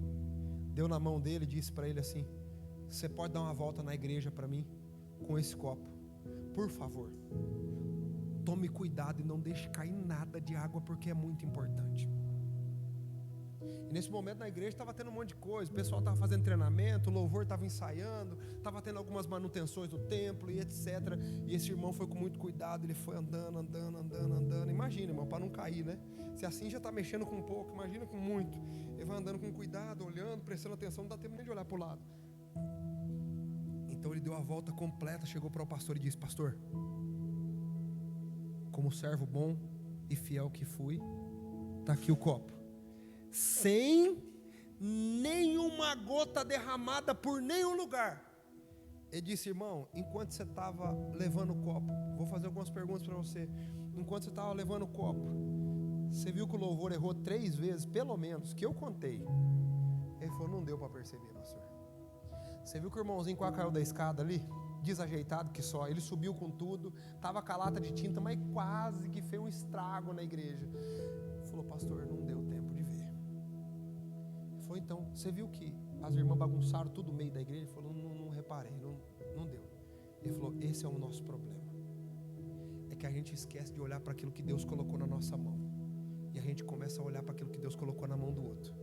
deu na mão dele e disse para ele assim, você pode dar uma volta na igreja para mim com esse copo, por favor, tome cuidado e não deixe cair nada de água, porque é muito importante. E nesse momento na igreja estava tendo um monte de coisa, o pessoal estava fazendo treinamento, o louvor estava ensaiando, estava tendo algumas manutenções do templo e etc. E esse irmão foi com muito cuidado, ele foi andando. Imagina, irmão, para não cair, né? Se assim já está mexendo com um pouco, imagina com muito. Ele vai andando com cuidado, olhando, prestando atenção, não dá tempo nem de olhar para o lado. Então ele deu a volta completa, chegou para o pastor e disse, pastor, como servo bom e fiel que fui. Está aqui o copo. Sem nenhuma gota derramada por nenhum lugar. Ele disse: irmão, enquanto você estava levando o copo, vou fazer algumas perguntas para você. Enquanto você estava levando o copo, você viu que o louvor errou 3 vezes, pelo menos, que eu contei. Ele falou: não deu para perceber, pastor. Você viu que o irmãozinho quase caiu da escada ali? Desajeitado que só. Ele subiu com tudo, estava com a lata de tinta, mas quase que fez um estrago na igreja. Ele falou: pastor, não deu tempo de ver. Ele falou: então, você viu que as irmãs bagunçaram tudo no meio da igreja? Ele falou: não reparei, não deu. Ele falou: esse é o nosso problema. É que a gente esquece de olhar para aquilo que Deus colocou na nossa mão. E a gente começa a olhar para aquilo que Deus colocou na mão do outro.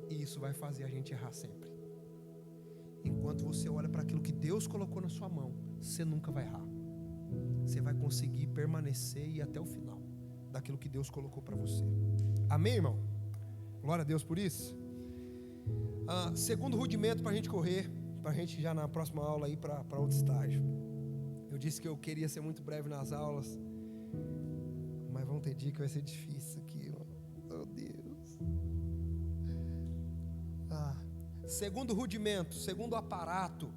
E isso vai fazer a gente errar sempre. Enquanto você olha para aquilo que Deus colocou na sua mão, você nunca vai errar. Você vai conseguir permanecer e ir até o final daquilo que Deus colocou para você. Amém, irmão? Glória a Deus por isso. Segundo rudimento para a gente correr, para a gente já na próxima aula ir para outro estágio. Eu disse que eu queria ser muito breve nas aulas, mas vão ter dia que vai ser difícil aqui, ó. Oh Deus. Segundo rudimento, segundo aparato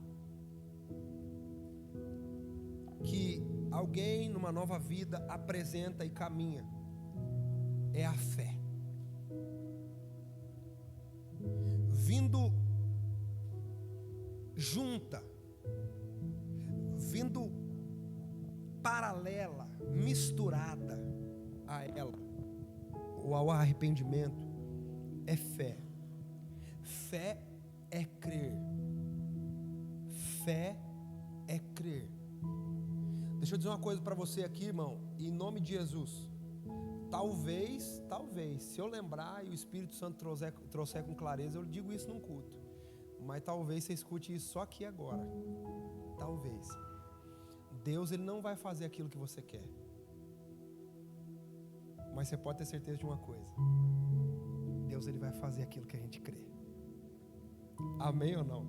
que alguém numa nova vida apresenta e caminha, é a fé. Vindo junta, vindo paralela, misturada a ela, ou ao arrependimento, é fé. Fé é crer. Fé é crer. Deixa eu dizer uma coisa para você aqui, irmão, em nome de Jesus. Talvez, se eu lembrar e o Espírito Santo trouxer com clareza, eu digo isso num culto. Mas talvez você escute isso só aqui agora. Talvez. Deus, Ele não vai fazer aquilo que você quer. Mas você pode ter certeza de uma coisa. Deus, Ele vai fazer aquilo que a gente crê. Amém ou não?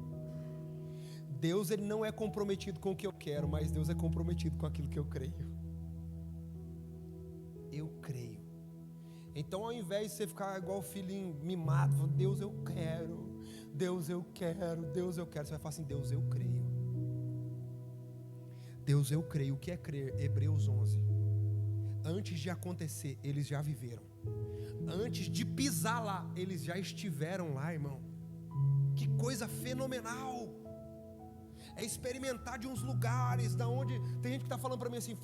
Deus, Ele não é comprometido com o que eu quero, mas Deus é comprometido com aquilo que eu creio. Eu creio. Então, ao invés de você ficar igual o filhinho mimado, Deus, eu quero, Deus, eu quero, Deus, eu quero, você vai falar assim: Deus, eu creio. Deus, eu creio. O que é crer? Hebreus 11. Antes de acontecer, eles já viveram. Antes de pisar lá, eles já estiveram lá, irmão. Que coisa fenomenal. É experimentar de uns lugares da onde tem gente que está falando para mim assim,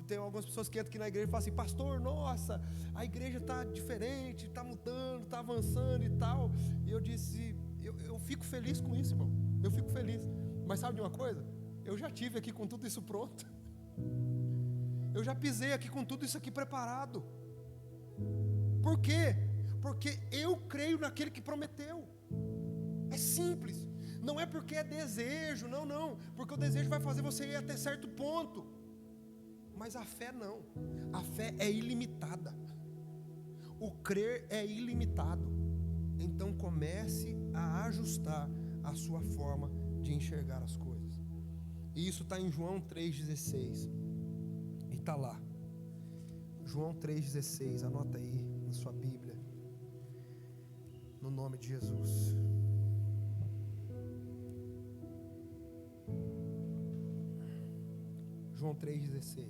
tem algumas pessoas que entram aqui na igreja e falam assim: pastor, nossa, a igreja está diferente, está mudando, está avançando e tal. E eu disse, eu fico feliz com isso, irmão. Eu fico feliz. Mas sabe de uma coisa? Eu já tive aqui com tudo isso pronto. Eu já pisei aqui com tudo isso aqui preparado. Por quê? Porque eu creio naquele que prometeu. É simples. Não é porque é desejo, não. Porque o desejo vai fazer você ir até certo ponto. Mas a fé não. A fé é ilimitada. O crer é ilimitado. Então comece a ajustar a sua forma de enxergar as coisas. E isso está em João 3,16. E está lá. João 3,16. Anota aí na sua Bíblia. No nome de Jesus. João 3,16.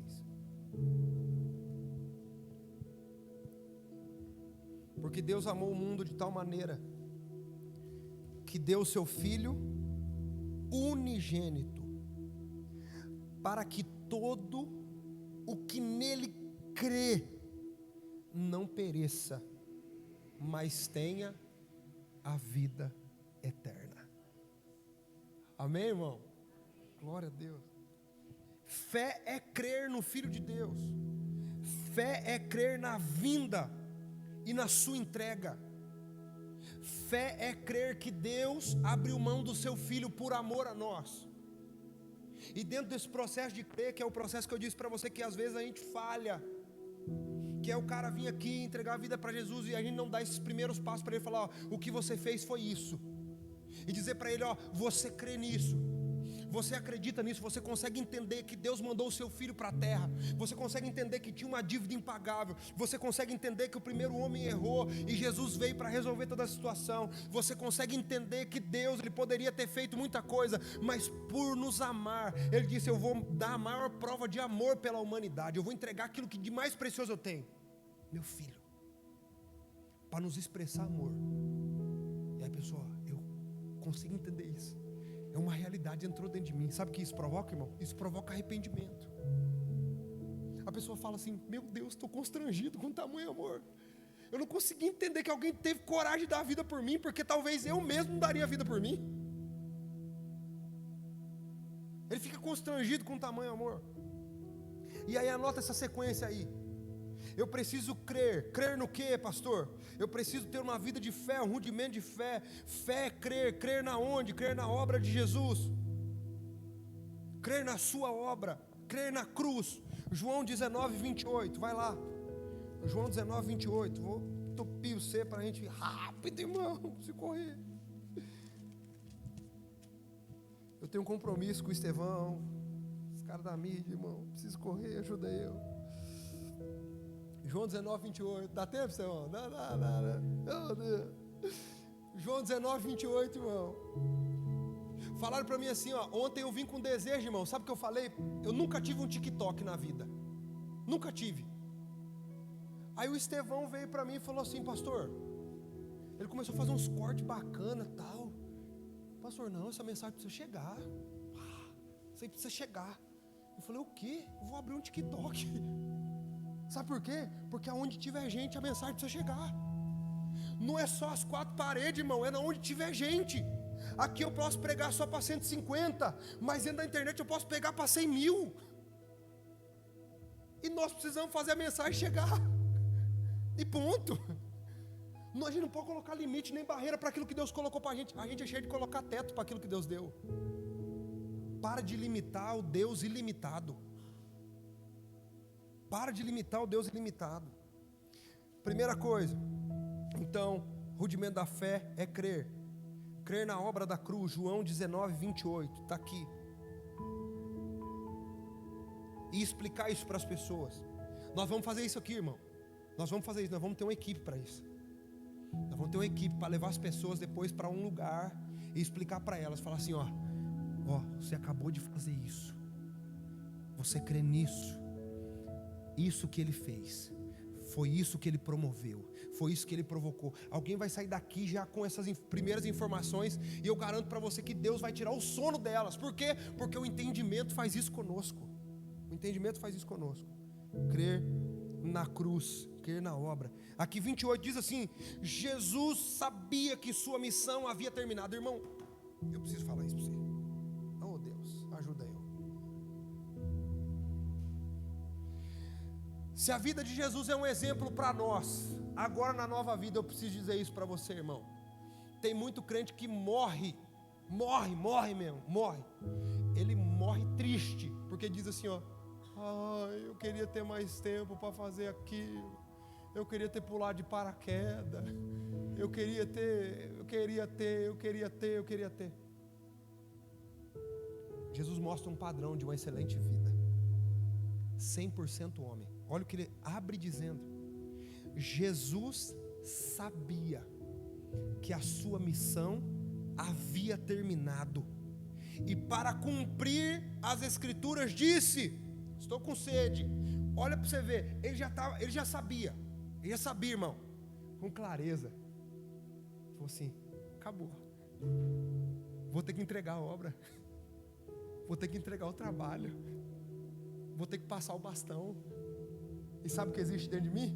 Porque Deus amou o mundo de tal maneira que deu o seu Filho unigênito, para que todo o que nele crê não pereça, mas tenha a vida eterna. Amém, irmão? Glória a Deus. Fé é crer no Filho de Deus. Fé é crer na vinda e na sua entrega. Fé é crer que Deus abriu mão do seu Filho por amor a nós. E dentro desse processo de crer, que é o processo que eu disse para você que às vezes a gente falha, que é o cara vir aqui entregar a vida para Jesus e a gente não dá esses primeiros passos para ele falar: ó, o que você fez foi isso, e dizer para ele: ó, você crê nisso. Você acredita nisso? Você consegue entender que Deus mandou o seu filho para a terra? Você consegue entender que tinha uma dívida impagável? Você consegue entender que o primeiro homem errou e Jesus veio para resolver toda a situação? Você consegue entender que Deus, Ele poderia ter feito muita coisa, mas por nos amar, Ele disse: eu vou dar a maior prova de amor pela humanidade, eu vou entregar aquilo que de mais precioso eu tenho, meu filho, para nos expressar amor. E aí, pessoal, eu consigo entender isso. É uma realidade que entrou dentro de mim. Sabe o que isso provoca, irmão? Isso provoca arrependimento. A pessoa fala assim: meu Deus, estou constrangido com tamanho amor. Eu não consegui entender que alguém teve coragem de dar a vida por mim, porque talvez eu mesmo não daria a vida por mim. Ele fica constrangido com tamanho amor. E aí anota essa sequência aí. Eu preciso crer. Crer no quê, pastor? Eu preciso ter uma vida de fé, um rudimento de fé. Fé é crer. Crer na onde? Crer na obra de Jesus. Crer na sua obra. Crer na cruz. João 19, 28. Vai lá. João 19, 28. Vou topir você para a gente ir rápido, irmão. Se correr. Eu tenho um compromisso com o Estevão. Os caras da mídia, irmão. Preciso correr, ajuda eu. João 19, 28. Dá tempo, Estevão? Dá. Oh, Deus. João 19, 28, irmão. Falaram para mim assim, ó. Ontem eu vim com desejo, irmão. Sabe o que eu falei? Eu nunca tive um TikTok na vida. Nunca tive. Aí o Estevão veio para mim e falou assim: pastor, ele começou a fazer uns cortes bacanas e tal. Pastor, não, essa mensagem precisa chegar. Isso aí precisa chegar. Eu falei: o quê? Eu vou abrir um TikTok. Sabe por quê? Porque aonde tiver gente, a mensagem precisa chegar. Não é só as quatro paredes, irmão, é onde tiver gente. Aqui eu posso pregar só para 150, mas dentro da internet eu posso pegar para 100 mil. E nós precisamos fazer a mensagem chegar. E ponto. A gente não pode colocar limite nem barreira para aquilo que Deus colocou para a gente. A gente é cheio de colocar teto para aquilo que Deus deu. Para de limitar o Deus ilimitado. Para de limitar o Deus ilimitado. Primeira coisa, então, rudimento da fé é crer. Crer na obra da cruz. João 19, 28, está aqui. E explicar isso para as pessoas. Nós vamos fazer isso aqui, irmão. Nós vamos fazer isso, nós vamos ter uma equipe para isso. Nós vamos ter uma equipe para levar as pessoas depois para um lugar e explicar para elas, falar assim: ó, você acabou de fazer isso. Você crê nisso? Isso que ele fez, foi isso que ele promoveu, foi isso que ele provocou. Alguém vai sair daqui já com essas primeiras informações, e eu garanto para você que Deus vai tirar o sono delas. Por quê? Porque o entendimento faz isso conosco. O entendimento faz isso conosco. Crer na cruz, crer na obra. Aqui 28 diz assim: Jesus sabia que sua missão havia terminado. Irmão, eu preciso falar isso para você. Oh Deus, ajuda eu. Se a vida de Jesus é um exemplo para nós, agora na nova vida eu preciso dizer isso para você, irmão. Tem muito crente que morre mesmo, morre. Ele morre triste, porque diz assim, ó: eu queria ter mais tempo para fazer aquilo. Eu queria ter pulado de paraquedas. Eu queria ter. Jesus mostra um padrão de uma excelente vida. 100% homem. Olha o que ele abre dizendo: Jesus sabia que a sua missão havia terminado, e para cumprir as escrituras disse: estou com sede. Olha para você ver, ele já sabia, irmão, com clareza. Falou assim: acabou, vou ter que entregar a obra, vou ter que entregar o trabalho, vou ter que passar o bastão. E sabe o que existe dentro de mim?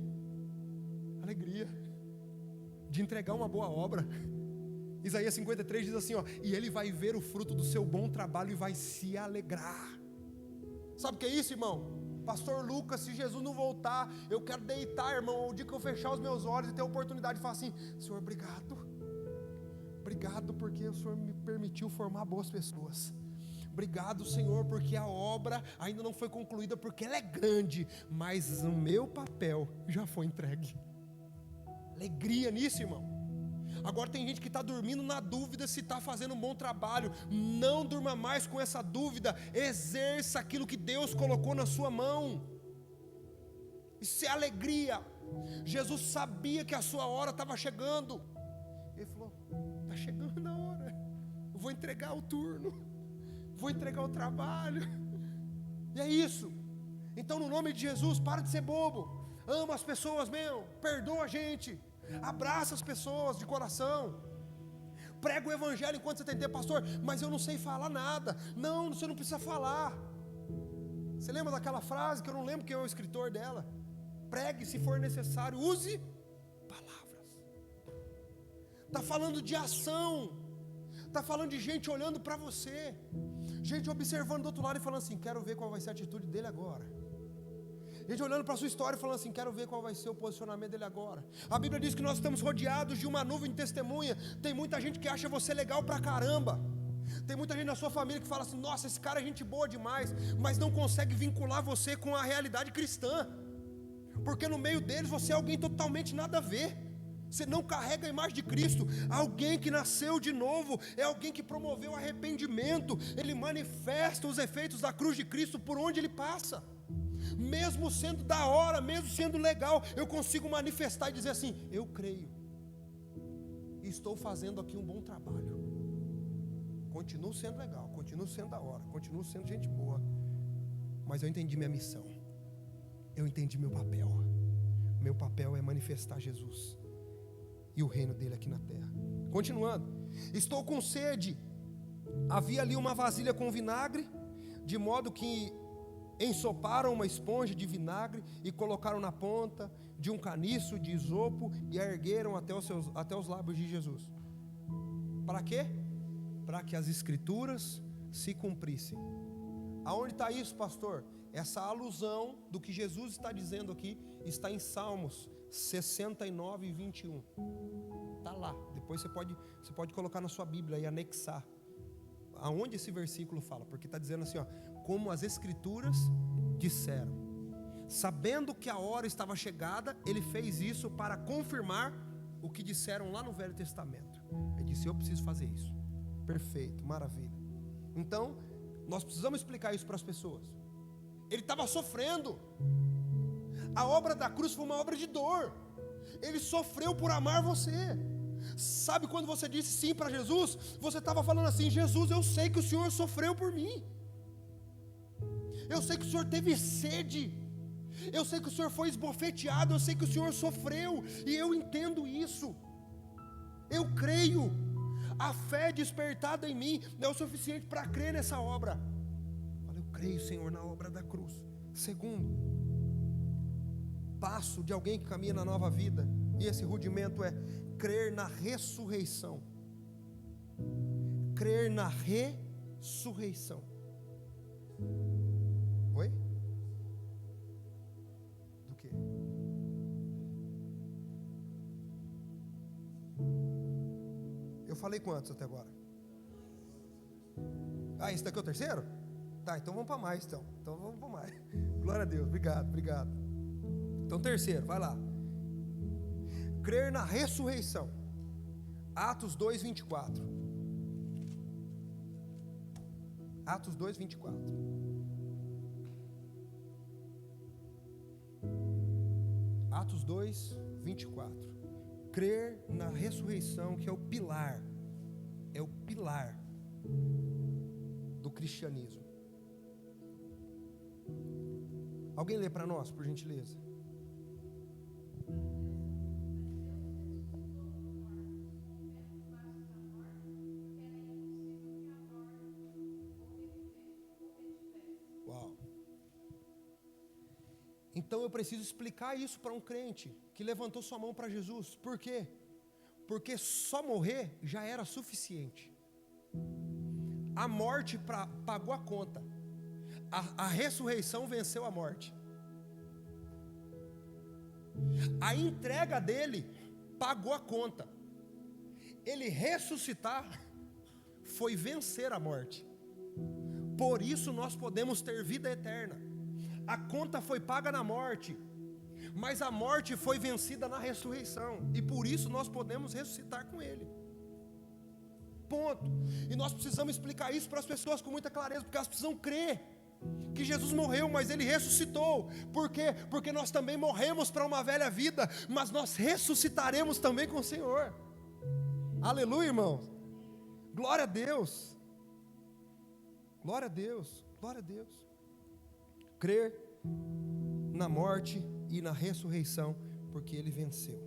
Alegria de entregar uma boa obra. Isaías 53 diz assim, ó: e ele vai ver o fruto do seu bom trabalho e vai se alegrar. Sabe o que é isso, irmão? Pastor Lucas, se Jesus não voltar, eu quero deitar, irmão, o dia que eu fechar os meus olhos e ter a oportunidade de falar assim: Senhor, obrigado porque o Senhor me permitiu formar boas pessoas. Obrigado, Senhor, porque a obra ainda não foi concluída, porque ela é grande, mas o meu papel já foi entregue. Alegria nisso, irmão. Agora tem gente que está dormindo na dúvida se está fazendo um bom trabalho. Não durma mais com essa dúvida. Exerça aquilo que Deus colocou na sua mão. Isso é alegria. Jesus sabia que a sua hora estava chegando. Ele falou: está chegando a hora. Eu vou entregar o turno. Vou entregar o trabalho. E é isso. Então, no nome de Jesus, para de ser bobo. Ama as pessoas mesmo. Perdoa a gente. Abraça as pessoas de coração. Prega o evangelho enquanto você tem tempo. Pastor, mas eu não sei falar nada. Não, você não precisa falar. Você lembra daquela frase que eu não lembro quem é o escritor dela? Pregue se for necessário, use palavras. Está falando de ação. Está falando de gente olhando para você, gente observando do outro lado e falando assim: quero ver qual vai ser a atitude dele agora. Gente olhando para a sua história e falando assim: quero ver qual vai ser o posicionamento dele agora. A Bíblia diz que nós estamos rodeados de uma nuvem de testemunha. Tem muita gente que acha você legal pra caramba. Tem muita gente na sua família que fala assim: nossa, esse cara é gente boa demais, mas não consegue vincular você com a realidade cristã, porque no meio deles você é alguém totalmente nada a ver. Você não carrega a imagem de Cristo. Alguém que nasceu de novo é alguém que promoveu arrependimento. Ele manifesta os efeitos da cruz de Cristo por onde ele passa. Mesmo sendo da hora, mesmo sendo legal, eu consigo manifestar e dizer assim: eu creio, e estou fazendo aqui um bom trabalho. Continuo sendo legal, continuo sendo da hora, continuo sendo gente boa, mas eu entendi minha missão. Eu entendi meu papel. Meu papel é manifestar Jesus e o reino dele aqui na terra. Continuando: estou com sede. Havia ali uma vasilha com vinagre, de modo que ensoparam uma esponja de vinagre e colocaram na ponta de um caniço de isopo e a ergueram até os lábios de Jesus. Para quê? Para que as escrituras se cumprissem. Aonde está isso, pastor? Essa alusão do que Jesus está dizendo aqui está em Salmos 69 e 21. Está lá. Depois você pode colocar na sua Bíblia e anexar aonde esse versículo fala, porque está dizendo assim, ó: como as escrituras disseram, sabendo que a hora estava chegada, ele fez isso para confirmar o que disseram lá no Velho Testamento. Ele disse: eu preciso fazer isso. Perfeito, maravilha. Então nós precisamos explicar isso para as pessoas. Ele estava sofrendo. A obra da cruz foi uma obra de dor. Ele sofreu por amar você. Sabe quando você disse sim para Jesus? Você estava falando assim: Jesus, eu sei que o Senhor sofreu por mim. Eu sei que o Senhor teve sede. Eu sei que o Senhor foi esbofeteado. Eu sei que o Senhor sofreu. E eu entendo isso. Eu creio. A fé despertada em mim é o suficiente para crer nessa obra. Eu creio, Senhor, na obra da cruz. Segundo passo de alguém que caminha na nova vida, e esse rudimento é crer na ressurreição. Crer na ressurreição. Oi? Do quê? Eu falei quantos até agora? Ah, esse daqui é o terceiro? Tá, então vamos para mais então. Então vamos para mais. Glória a Deus, obrigado. Então terceiro, vai lá. Crer na ressurreição. Atos 2, 24. Atos 2, 24. Atos 2, 24. Crer na ressurreição, que é o pilar do cristianismo. Alguém lê para nós, por gentileza? Uau. Então eu preciso explicar isso para um crente que levantou sua mão para Jesus. Por quê? Porque só morrer já era suficiente. A morte pagou a conta. A ressurreição venceu a morte. A entrega dele pagou a conta. Ele ressuscitar foi vencer a morte. Por isso nós podemos ter vida eterna. A conta foi paga na morte. Mas a morte foi vencida na ressurreição, e por isso nós podemos ressuscitar com Ele. Ponto. E nós precisamos explicar isso para as pessoas com muita clareza, porque elas precisam crer que Jesus morreu, mas Ele ressuscitou. Por quê? Porque nós também morremos para uma velha vida, mas nós ressuscitaremos também com o Senhor. Aleluia, irmãos. Glória a Deus. Glória a Deus. Glória a Deus. Crer na morte e na ressurreição, porque Ele venceu.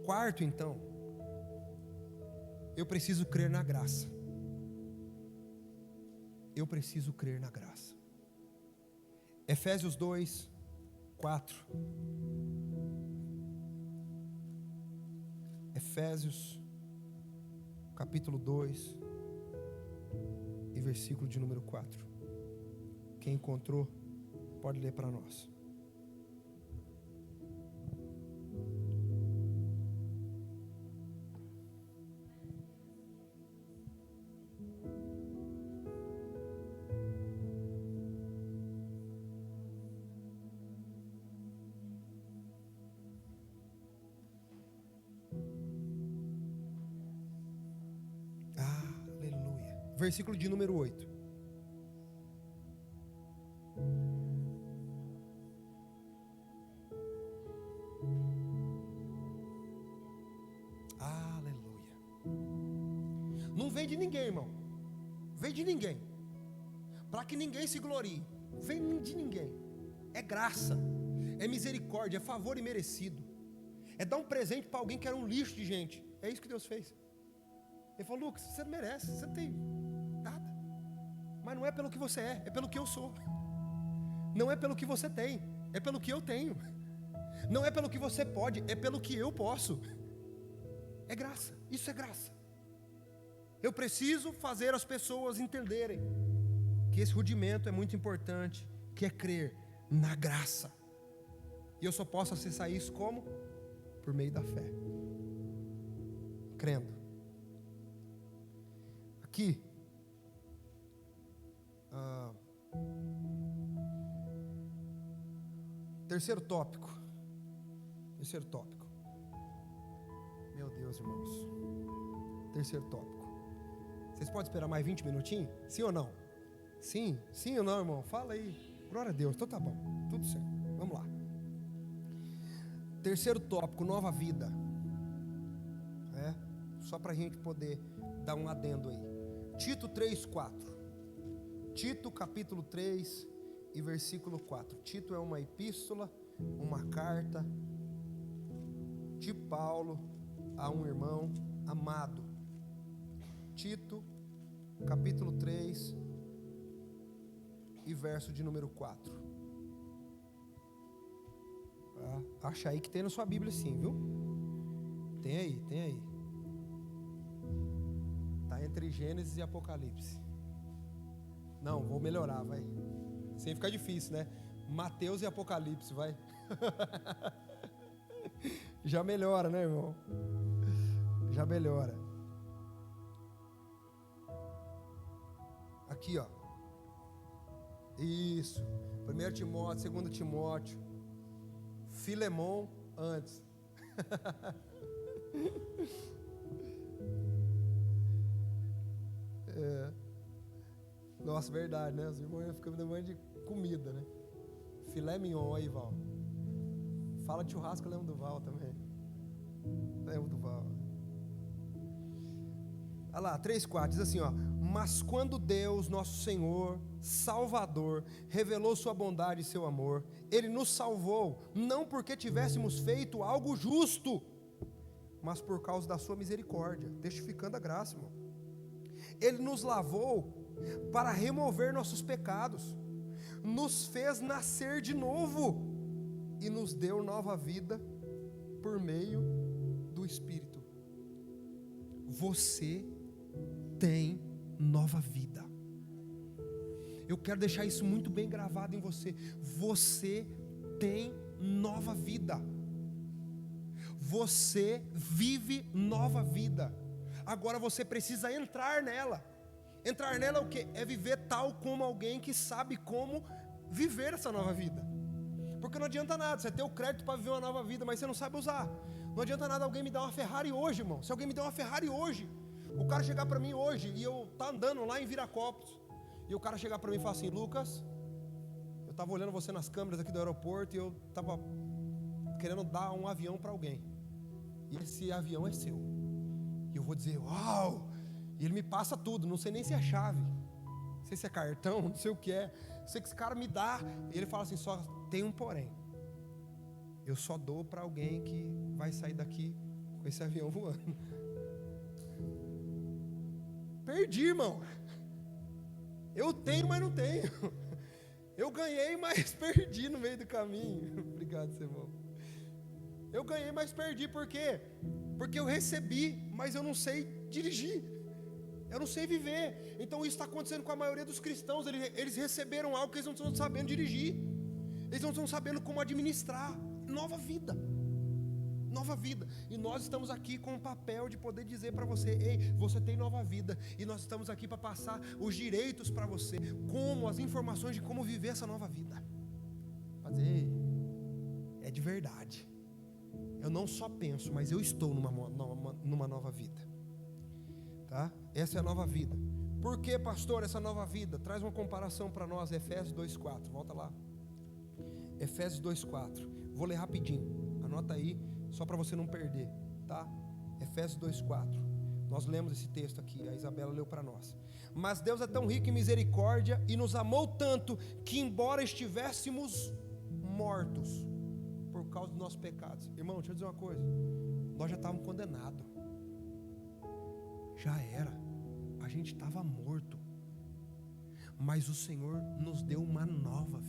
Quarto, então, eu preciso crer na graça. Eu preciso crer na graça. Efésios 2, 4. Efésios, capítulo 2, e versículo de número 4. Quem encontrou, pode ler para nós. Versículo de número 8. Aleluia. Não vem de ninguém, irmão. Vem de ninguém. Para que ninguém se glorie. Vem de ninguém. É graça. É misericórdia. É favor imerecido. É dar um presente para alguém que era um lixo de gente. É isso que Deus fez. Ele falou: Lucas, você não merece. Você não tem nada. Mas não é pelo que você é pelo que eu sou. Não é pelo que você tem, é pelo que eu tenho. Não é pelo que você pode, é pelo que eu posso. É graça, isso é graça. Eu preciso fazer as pessoas entenderem que esse rudimento é muito importante, que é crer na graça. E eu só posso acessar isso como? Por meio da fé. Crendo. Aqui. Terceiro tópico. Meu Deus, irmãos. Terceiro tópico. Vocês podem esperar mais 20 minutinhos? Sim ou não? Sim ou não, irmão? Fala aí. Glória a Deus. Então tá bom. Tudo certo. Vamos lá. Terceiro tópico, nova vida. Só para a gente poder dar um adendo aí. Tito 3:4. Tito capítulo 3 e versículo 4. Tito é uma epístola, uma carta de Paulo a um irmão amado. Tito capítulo 3 e verso de número 4. Acha aí que tem na sua Bíblia sim, viu? Tem aí. Está entre Gênesis e Apocalipse. Não, vou melhorar, vai. Sem ficar difícil, né? Mateus e Apocalipse, vai. Já melhora, né, irmão? Já melhora. Aqui, ó. Isso. 1 Timóteo, 2 Timóteo. Filemon antes. Nossa, verdade, né? Os irmãos ficam me demandando de comida, né? Filé mignon aí, Val. Fala de churrasco, eu lembro do Val também. Lembro do Val. Olha lá, 3:4, diz assim, ó. Mas quando Deus, nosso Senhor, Salvador, revelou sua bondade e seu amor, Ele nos salvou, não porque tivéssemos feito algo justo, mas por causa da sua misericórdia, testificando a graça, irmão. Ele nos lavou para remover nossos pecados, nos fez nascer de novo e nos deu nova vida por meio do Espírito. Você tem nova vida. Eu quero deixar isso muito bem gravado em você. Você tem nova vida. Você vive nova vida. Agora você precisa entrar nela. Entrar nela é o quê? É viver tal como alguém que sabe como viver essa nova vida. Porque não adianta nada você ter o crédito para viver uma nova vida, mas você não sabe usar. Não adianta nada alguém me dar uma Ferrari hoje, irmão. Se alguém me der uma Ferrari hoje, o cara chegar para mim hoje e eu tá andando lá em Viracopos, e o cara chegar para mim e falar assim: Lucas, eu estava olhando você nas câmeras aqui do aeroporto e eu estava querendo dar um avião para alguém, e esse avião é seu. E eu vou dizer: uau! E ele me passa tudo, não sei nem se é chave, não sei se é cartão, não sei o que é. Sei que esse cara me dá, e ele fala assim: só tem um porém, eu só dou para alguém que vai sair daqui com esse avião voando. Perdi, irmão. Eu tenho, mas não tenho. Eu ganhei, mas perdi no meio do caminho. Obrigado, seu irmão. Eu ganhei, mas perdi. Por quê? Porque eu recebi, mas eu não sei dirigir. Eu não sei viver. Então isso está acontecendo com a maioria dos cristãos. Eles receberam algo que eles não estão sabendo dirigir. Eles não estão sabendo como administrar. Nova vida. Nova vida. E nós estamos aqui com o papel de poder dizer para você: ei, você tem nova vida. E nós estamos aqui para passar os direitos para você, como as informações de como viver essa nova vida. Para dizer: ei, é de verdade. Eu não só penso, mas eu estou numa nova vida. Tá? Essa é a nova vida. Por que, pastor, essa nova vida? Traz uma comparação para nós, Efésios 2:4. Volta lá. Efésios 2:4. Vou ler rapidinho. Anota aí, só para você não perder, tá? Efésios 2:4. Nós lemos esse texto aqui, a Isabela leu para nós. Mas Deus é tão rico em misericórdia e nos amou tanto que, embora estivéssemos mortos por causa dos nossos pecados, irmão, deixa eu dizer uma coisa: nós já estávamos condenados. Já era, a gente estava morto, mas o Senhor nos deu uma nova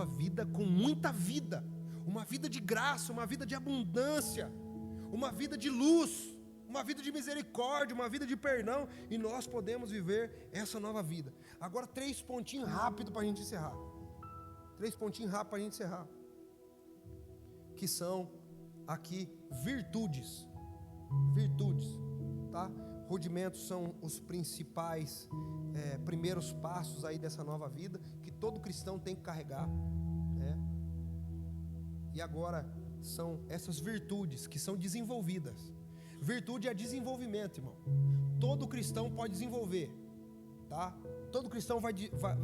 vida, com muita vida, uma vida de graça, uma vida de abundância, uma vida de luz, uma vida de misericórdia, uma vida de perdão, e nós podemos viver essa nova vida. Agora 3 pontinhos rápido para a gente encerrar, 3 pontinhos rápido para a gente encerrar, que são aqui virtudes, tá? Rudimentos são os principais primeiros passos aí dessa nova vida, que todo cristão tem que carregar, né? E agora são essas virtudes que são desenvolvidas. Virtude é desenvolvimento, irmão. Todo cristão pode desenvolver, tá? Todo cristão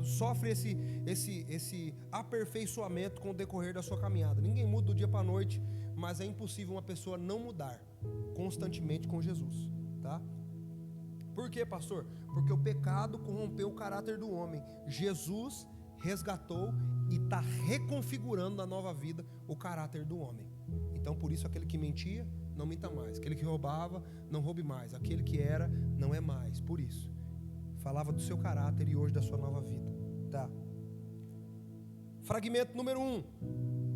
sofre esse aperfeiçoamento com o decorrer da sua caminhada. Ninguém muda do dia para a noite, mas é impossível uma pessoa não mudar constantemente com Jesus, tá? Por quê, pastor? Porque o pecado corrompeu o caráter do homem. Jesus resgatou e está reconfigurando na nova vida o caráter do homem. Então, por isso, aquele que mentia, não minta mais. Aquele que roubava, não roube mais. Aquele que era, não é mais. Por isso, falava do seu caráter e hoje da sua nova vida, tá? Fragmento número 1,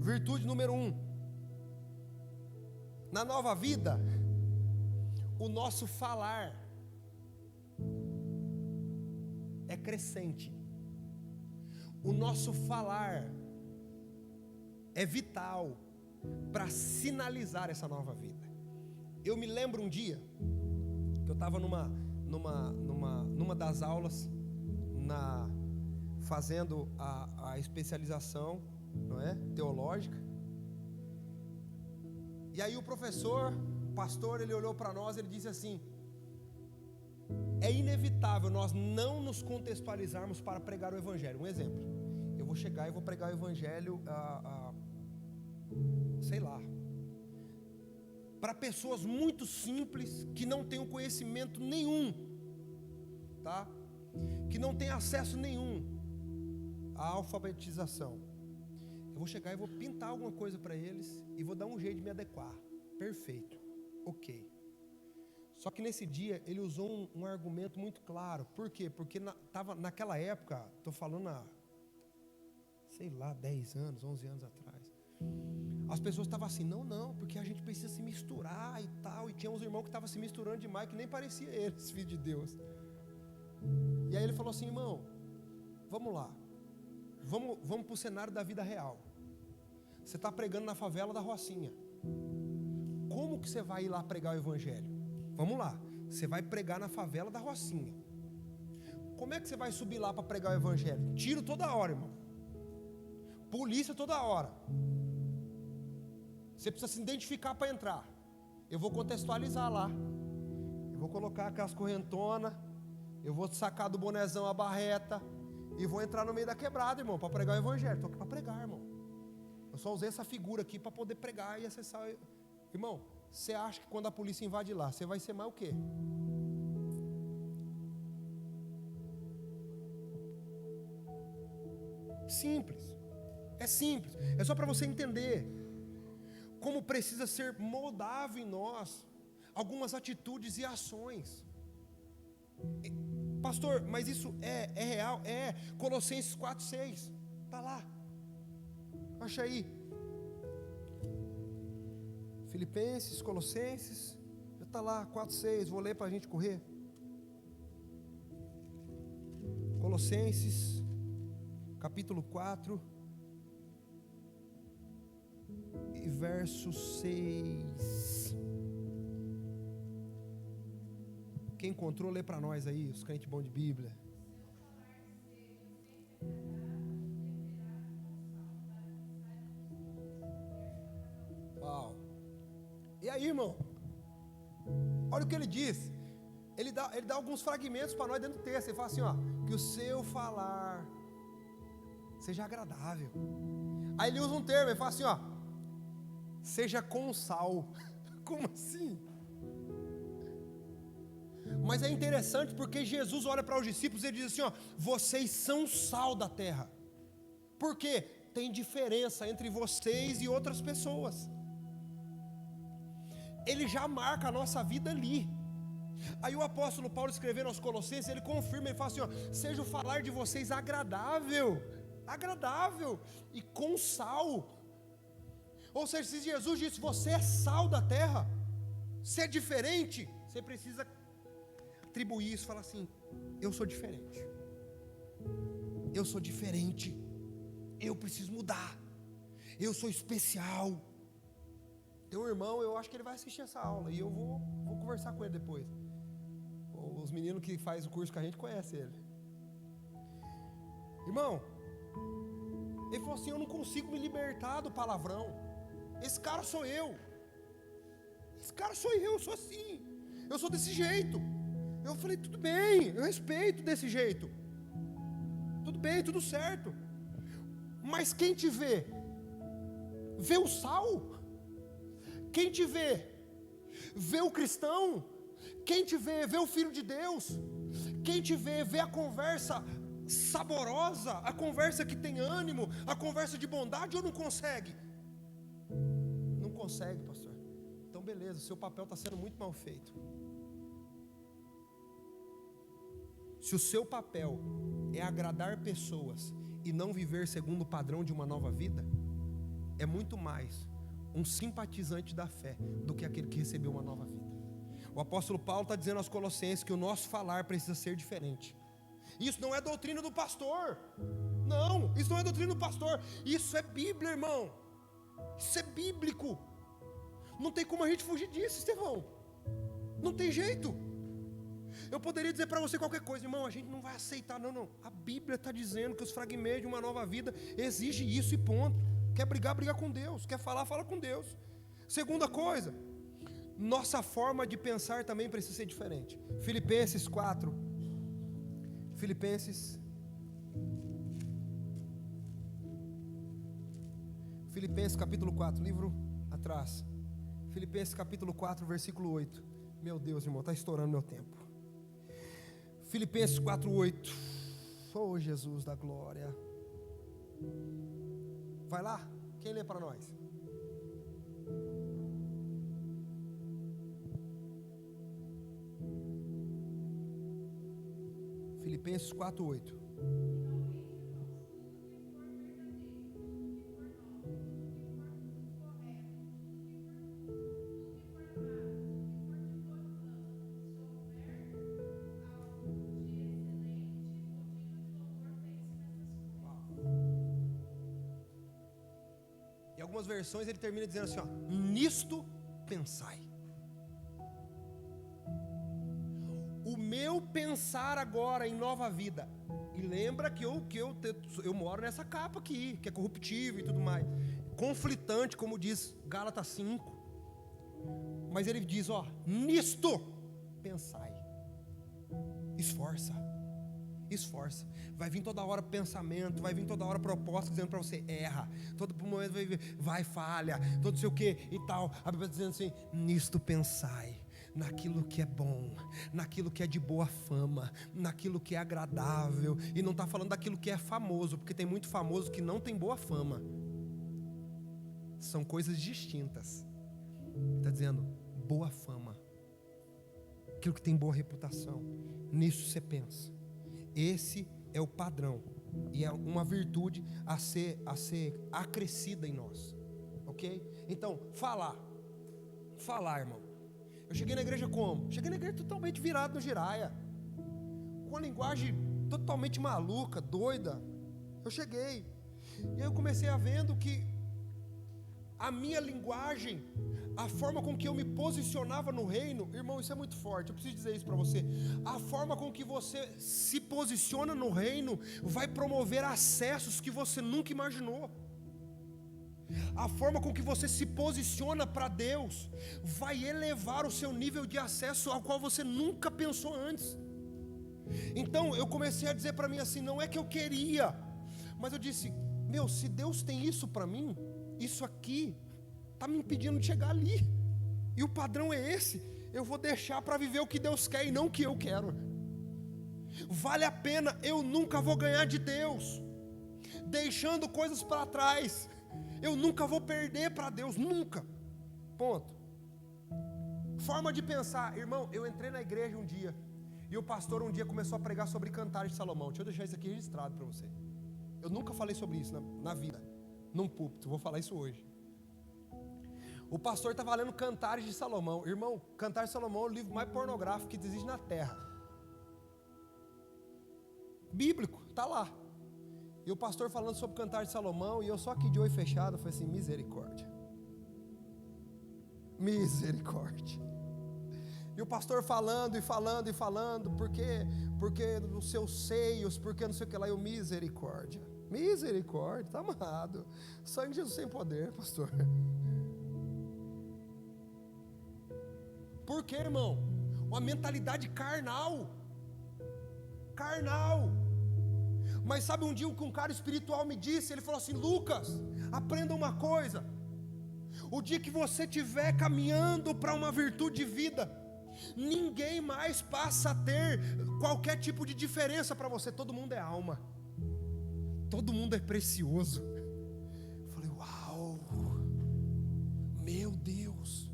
virtude número 1. Na nova vida, o nosso falar é crescente. O nosso falar é vital para sinalizar essa nova vida. Eu me lembro um dia que eu estava numa das aulas, fazendo a especialização, não é, teológica. E aí o pastor, ele olhou para nós, ele disse assim: é inevitável nós não nos contextualizarmos para pregar o evangelho. Um exemplo: eu vou chegar e vou pregar o evangelho sei lá, para pessoas muito simples, que não têm conhecimento nenhum, tá? Que não têm acesso nenhum à alfabetização. Eu vou chegar e vou pintar alguma coisa para eles e vou dar um jeito de me adequar. Perfeito, ok. Só que nesse dia ele usou um argumento muito claro. Por quê? Porque naquela época, estou falando há, sei lá, 10 anos, 11 anos atrás, as pessoas estavam assim: não, porque a gente precisa se misturar e tal. E tinha uns irmãos que estavam se misturando demais, que nem parecia eles, filho de Deus. E aí ele falou assim: irmão, vamos lá, vamos para o cenário da vida real. Você está pregando na favela da Rocinha. Como que você vai ir lá pregar o evangelho? Vamos lá, você vai pregar na favela da Rocinha. Como é que você vai subir lá para pregar o evangelho? Tiro toda hora, irmão. Polícia toda hora. Você precisa se identificar para entrar. Eu vou contextualizar lá. Eu vou colocar aquelas correntonas. Eu vou sacar do bonezão a barreta. E vou entrar no meio da quebrada, irmão, para pregar o evangelho. Estou aqui para pregar, irmão. Eu só usei essa figura aqui para poder pregar e acessar. Irmão, você acha que quando a polícia invade lá, você vai ser mais o quê? Simples. É simples. É só para você entender como precisa ser moldável em nós algumas atitudes e ações. Pastor, mas isso é real? É. Colossenses 4:6. Está lá. Acha aí. Filipenses, Colossenses. Já está lá, 4:6. Vou ler para a gente correr. Colossenses, capítulo 4. E verso 6. Quem encontrou, lê para nós aí, os crentes bons de Bíblia. Uau. E aí, irmão? Olha o que ele diz. Ele dá alguns fragmentos para nós dentro do texto. Ele fala assim, ó, que o seu falar seja agradável. Aí ele usa um termo, ele fala assim, ó, seja com sal. Como assim? Mas é interessante porque Jesus olha para os discípulos e ele diz assim, ó, vocês são sal da terra. Por quê? Tem diferença entre vocês e outras pessoas. Ele já marca a nossa vida ali. Aí o apóstolo Paulo escrevendo aos Colossenses, ele confirma, ele fala assim, ó, seja o falar de vocês agradável e com sal. Ou seja, se Jesus disse, você é sal da terra, você é diferente, você precisa atribuir isso, falar assim, eu sou diferente, eu preciso mudar, eu sou especial. Tem um irmão, eu acho que ele vai assistir essa aula, e eu vou conversar com ele depois. Os meninos que fazem o curso com a gente conhecem ele. Irmão, ele falou assim, eu não consigo me libertar do palavrão. Esse cara sou eu, eu sou assim, eu sou desse jeito. Eu falei, tudo bem, eu respeito desse jeito, tudo bem, tudo certo. Mas quem te vê o sal. Quem te vê o cristão. Quem te vê o filho de Deus. Quem te vê a conversa saborosa, a conversa que tem ânimo, a conversa de bondade, ou não consegue? Não consegue, pastor. Então beleza, o seu papel está sendo muito mal feito. Se o seu papel é agradar pessoas e não viver segundo o padrão de uma nova vida, é muito mais um simpatizante da fé do que aquele que recebeu uma nova vida. O apóstolo Paulo está dizendo aos Colossenses que o nosso falar precisa ser diferente. Isso não é doutrina do pastor. Não, isso não é doutrina do pastor. Isso é Bíblia, irmão. Isso é bíblico. Não tem como a gente fugir disso, Estevão. Não tem jeito. Eu poderia dizer para você qualquer coisa, irmão, a gente não vai aceitar, não. A Bíblia está dizendo que os fragmentos de uma nova vida exigem isso e ponto. Quer brigar, briga com Deus. Quer falar, fala com Deus. Segunda coisa, nossa forma de pensar também precisa ser diferente. Filipenses 4. Filipenses capítulo 4, livro atrás. Filipenses capítulo 4, versículo 8. Meu Deus, irmão, está estourando meu tempo. Filipenses 4, 8. Oh, Jesus da glória. Vai lá, quem lê para nós? Filipenses 4, 8. Em algumas versões ele termina dizendo assim, ó, nisto pensai. O meu pensar agora em nova vida E lembra que eu moro nessa capa aqui, que é corruptível e tudo mais. Conflitante, como diz Gálatas 5. Mas ele diz, ó, nisto pensai. Esforça. Vai vir toda hora pensamento, vai vir toda hora proposta dizendo para você, erra. Todo momento vai falha, todo sei o que e tal. A Bíblia está dizendo assim, nisto pensai. Naquilo que é bom, naquilo que é de boa fama, naquilo que é agradável. E não está falando daquilo que é famoso, porque tem muito famoso que não tem boa fama. São coisas distintas. Está dizendo, boa fama, aquilo que tem boa reputação. Nisso você pensa. Esse é o padrão. E é uma virtude a ser acrescida em nós. Ok? Então, falar, irmão. Eu cheguei na igreja como? Cheguei na igreja totalmente virado no giraia, com a linguagem totalmente maluca, doida. Eu cheguei. E aí eu comecei a vendo que a minha linguagem, a forma com que eu me posicionava no reino, irmão, isso é muito forte, eu preciso dizer isso para você. A forma com que você se posiciona no reino vai promover acessos que você nunca imaginou. A forma com que você se posiciona para Deus vai elevar o seu nível de acesso ao qual você nunca pensou antes. Então eu comecei a dizer para mim assim, não é que eu queria, mas eu disse, se Deus tem isso para mim, isso aqui está me impedindo de chegar ali, e o padrão é esse. Eu vou deixar para viver o que Deus quer e não o que eu quero. Vale a pena, eu nunca vou ganhar de Deus deixando coisas para trás. Eu nunca vou perder para Deus, nunca. Ponto. Forma de pensar, irmão, eu entrei na igreja um dia, e o pastor um dia começou a pregar sobre Cantares de Salomão. Deixa eu deixar isso aqui registrado para você. Eu nunca falei sobre isso na vida, num púlpito, vou falar isso hoje. O pastor estava lendo Cantares de Salomão. Irmão, Cantares de Salomão é o livro mais pornográfico que existe na terra. Bíblico, está lá. E o pastor falando sobre Cantares de Salomão, e eu só aqui de olho fechado, falei assim, misericórdia. E o pastor falando, porque nos seus seios, porque não sei o que lá, eu, misericórdia, está amarrado. Sangue de Jesus sem poder, pastor. Por quê, irmão? Uma mentalidade carnal. Mas sabe um dia o que um cara espiritual me disse? Ele falou assim, Lucas, aprenda uma coisa. O dia que você estiver caminhando para uma virtude de vida, ninguém mais passa a ter qualquer tipo de diferença para você. Todo mundo é alma, todo mundo é precioso. Eu falei, uau, meu Deus.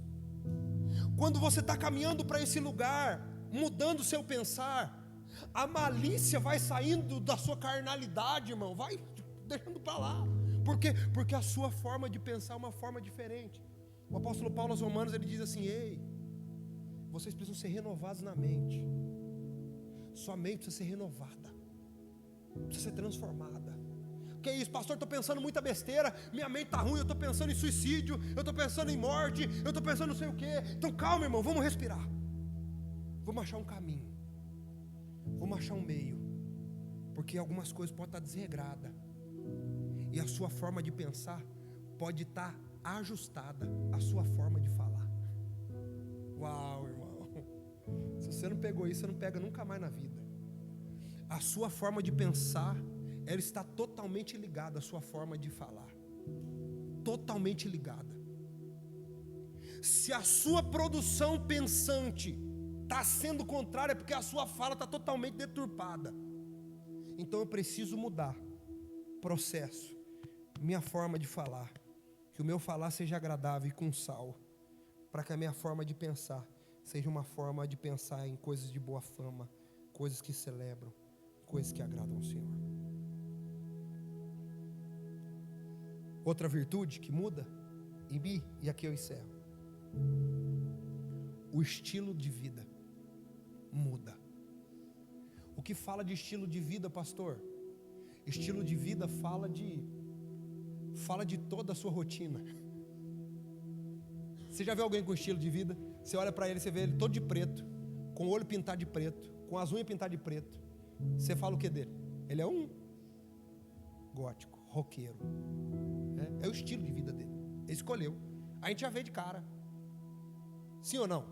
Quando você está caminhando para esse lugar, mudando o seu pensar, a malícia vai saindo da sua carnalidade, irmão, vai deixando para lá. Por quê? Porque a sua forma de pensar é uma forma diferente. O apóstolo Paulo aos Romanos, ele diz assim, ei, vocês precisam ser renovados na mente. Sua mente precisa ser renovada, precisa ser transformada. Que isso, pastor, estou pensando muita besteira, minha mente está ruim, eu estou pensando em suicídio, eu estou pensando em morte, eu estou pensando não sei o quê. Então calma, irmão, vamos respirar, vamos achar um caminho, vamos achar um meio, porque algumas coisas podem estar desregradas, e a sua forma de pensar pode estar ajustada à sua forma de falar. Uau, irmão, se você não pegou isso, você não pega nunca mais na vida. A sua forma de pensar, ela está totalmente ligada à sua forma de falar, totalmente ligada. Se a sua produção pensante está sendo contrária, é porque a sua fala está totalmente deturpada. Então eu preciso mudar processo, minha forma de falar, que o meu falar seja agradável e com sal, para que a minha forma de pensar seja uma forma de pensar em coisas de boa fama, coisas que celebram, coisas que agradam ao Senhor. Outra virtude que muda em mim, e aqui eu encerro, o estilo de vida muda. O que fala de estilo de vida, pastor? Estilo de vida fala de toda a sua rotina. Você já viu alguém com estilo de vida? Você olha para ele, você vê ele todo de preto, com o olho pintado de preto, com as unhas pintadas de preto. Você fala o que dele? Ele é um gótico, roqueiro. É o estilo de vida dele. Ele escolheu. A gente já vê de cara. Sim ou não?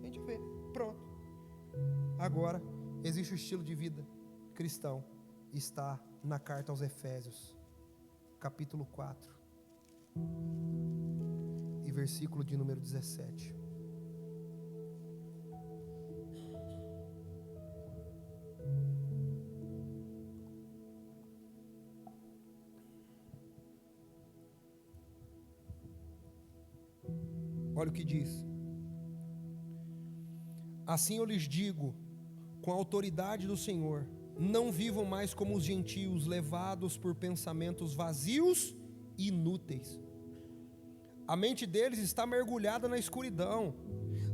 A gente vê. Pronto. Agora, existe o estilo de vida cristão. Está na carta aos Efésios, capítulo 4, e versículo de número 17. Olha o que diz: assim eu lhes digo, com a autoridade do Senhor, não vivam mais como os gentios, levados por pensamentos vazios e inúteis. A mente deles está mergulhada na escuridão,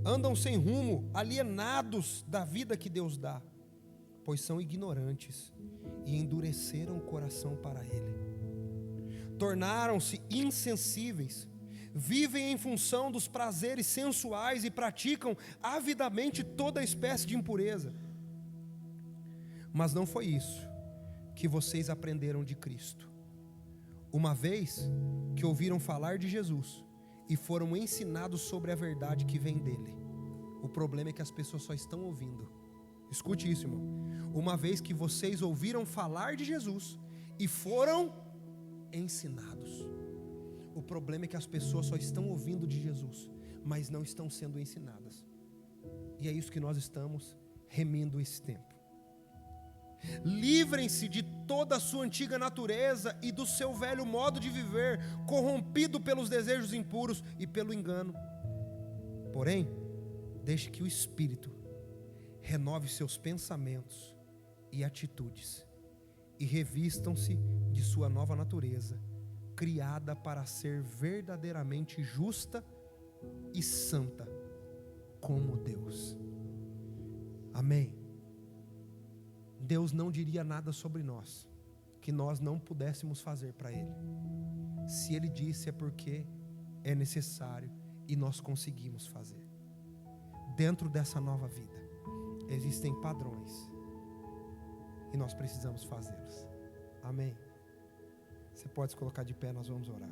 andam sem rumo, alienados da vida que Deus dá, pois são ignorantes e endureceram o coração para Ele. Tornaram-se insensíveis, vivem em função dos prazeres sensuais e praticam avidamente toda espécie de impureza. Mas não foi isso que vocês aprenderam de Cristo. Uma vez que ouviram falar de Jesus e foram ensinados sobre a verdade que vem dele. O problema é que as pessoas só estão ouvindo. Escute isso, irmão. Uma vez que vocês ouviram falar de Jesus e foram ensinados. O problema é que as pessoas só estão ouvindo de Jesus, mas não estão sendo ensinadas. E é isso que nós estamos remindo esse tempo. Livrem-se de toda a sua antiga natureza e do seu velho modo de viver, corrompido pelos desejos impuros e pelo engano. Porém, deixe que o Espírito renove seus pensamentos e atitudes, e revistam-se de sua nova natureza, criada para ser verdadeiramente justa e santa, como Deus. Amém. Deus não diria nada sobre nós que nós não pudéssemos fazer para Ele. Se Ele disse, é porque é necessário e nós conseguimos fazer. Dentro dessa nova vida existem padrões e nós precisamos fazê-los. Amém. Você pode se colocar de pé, nós vamos orar.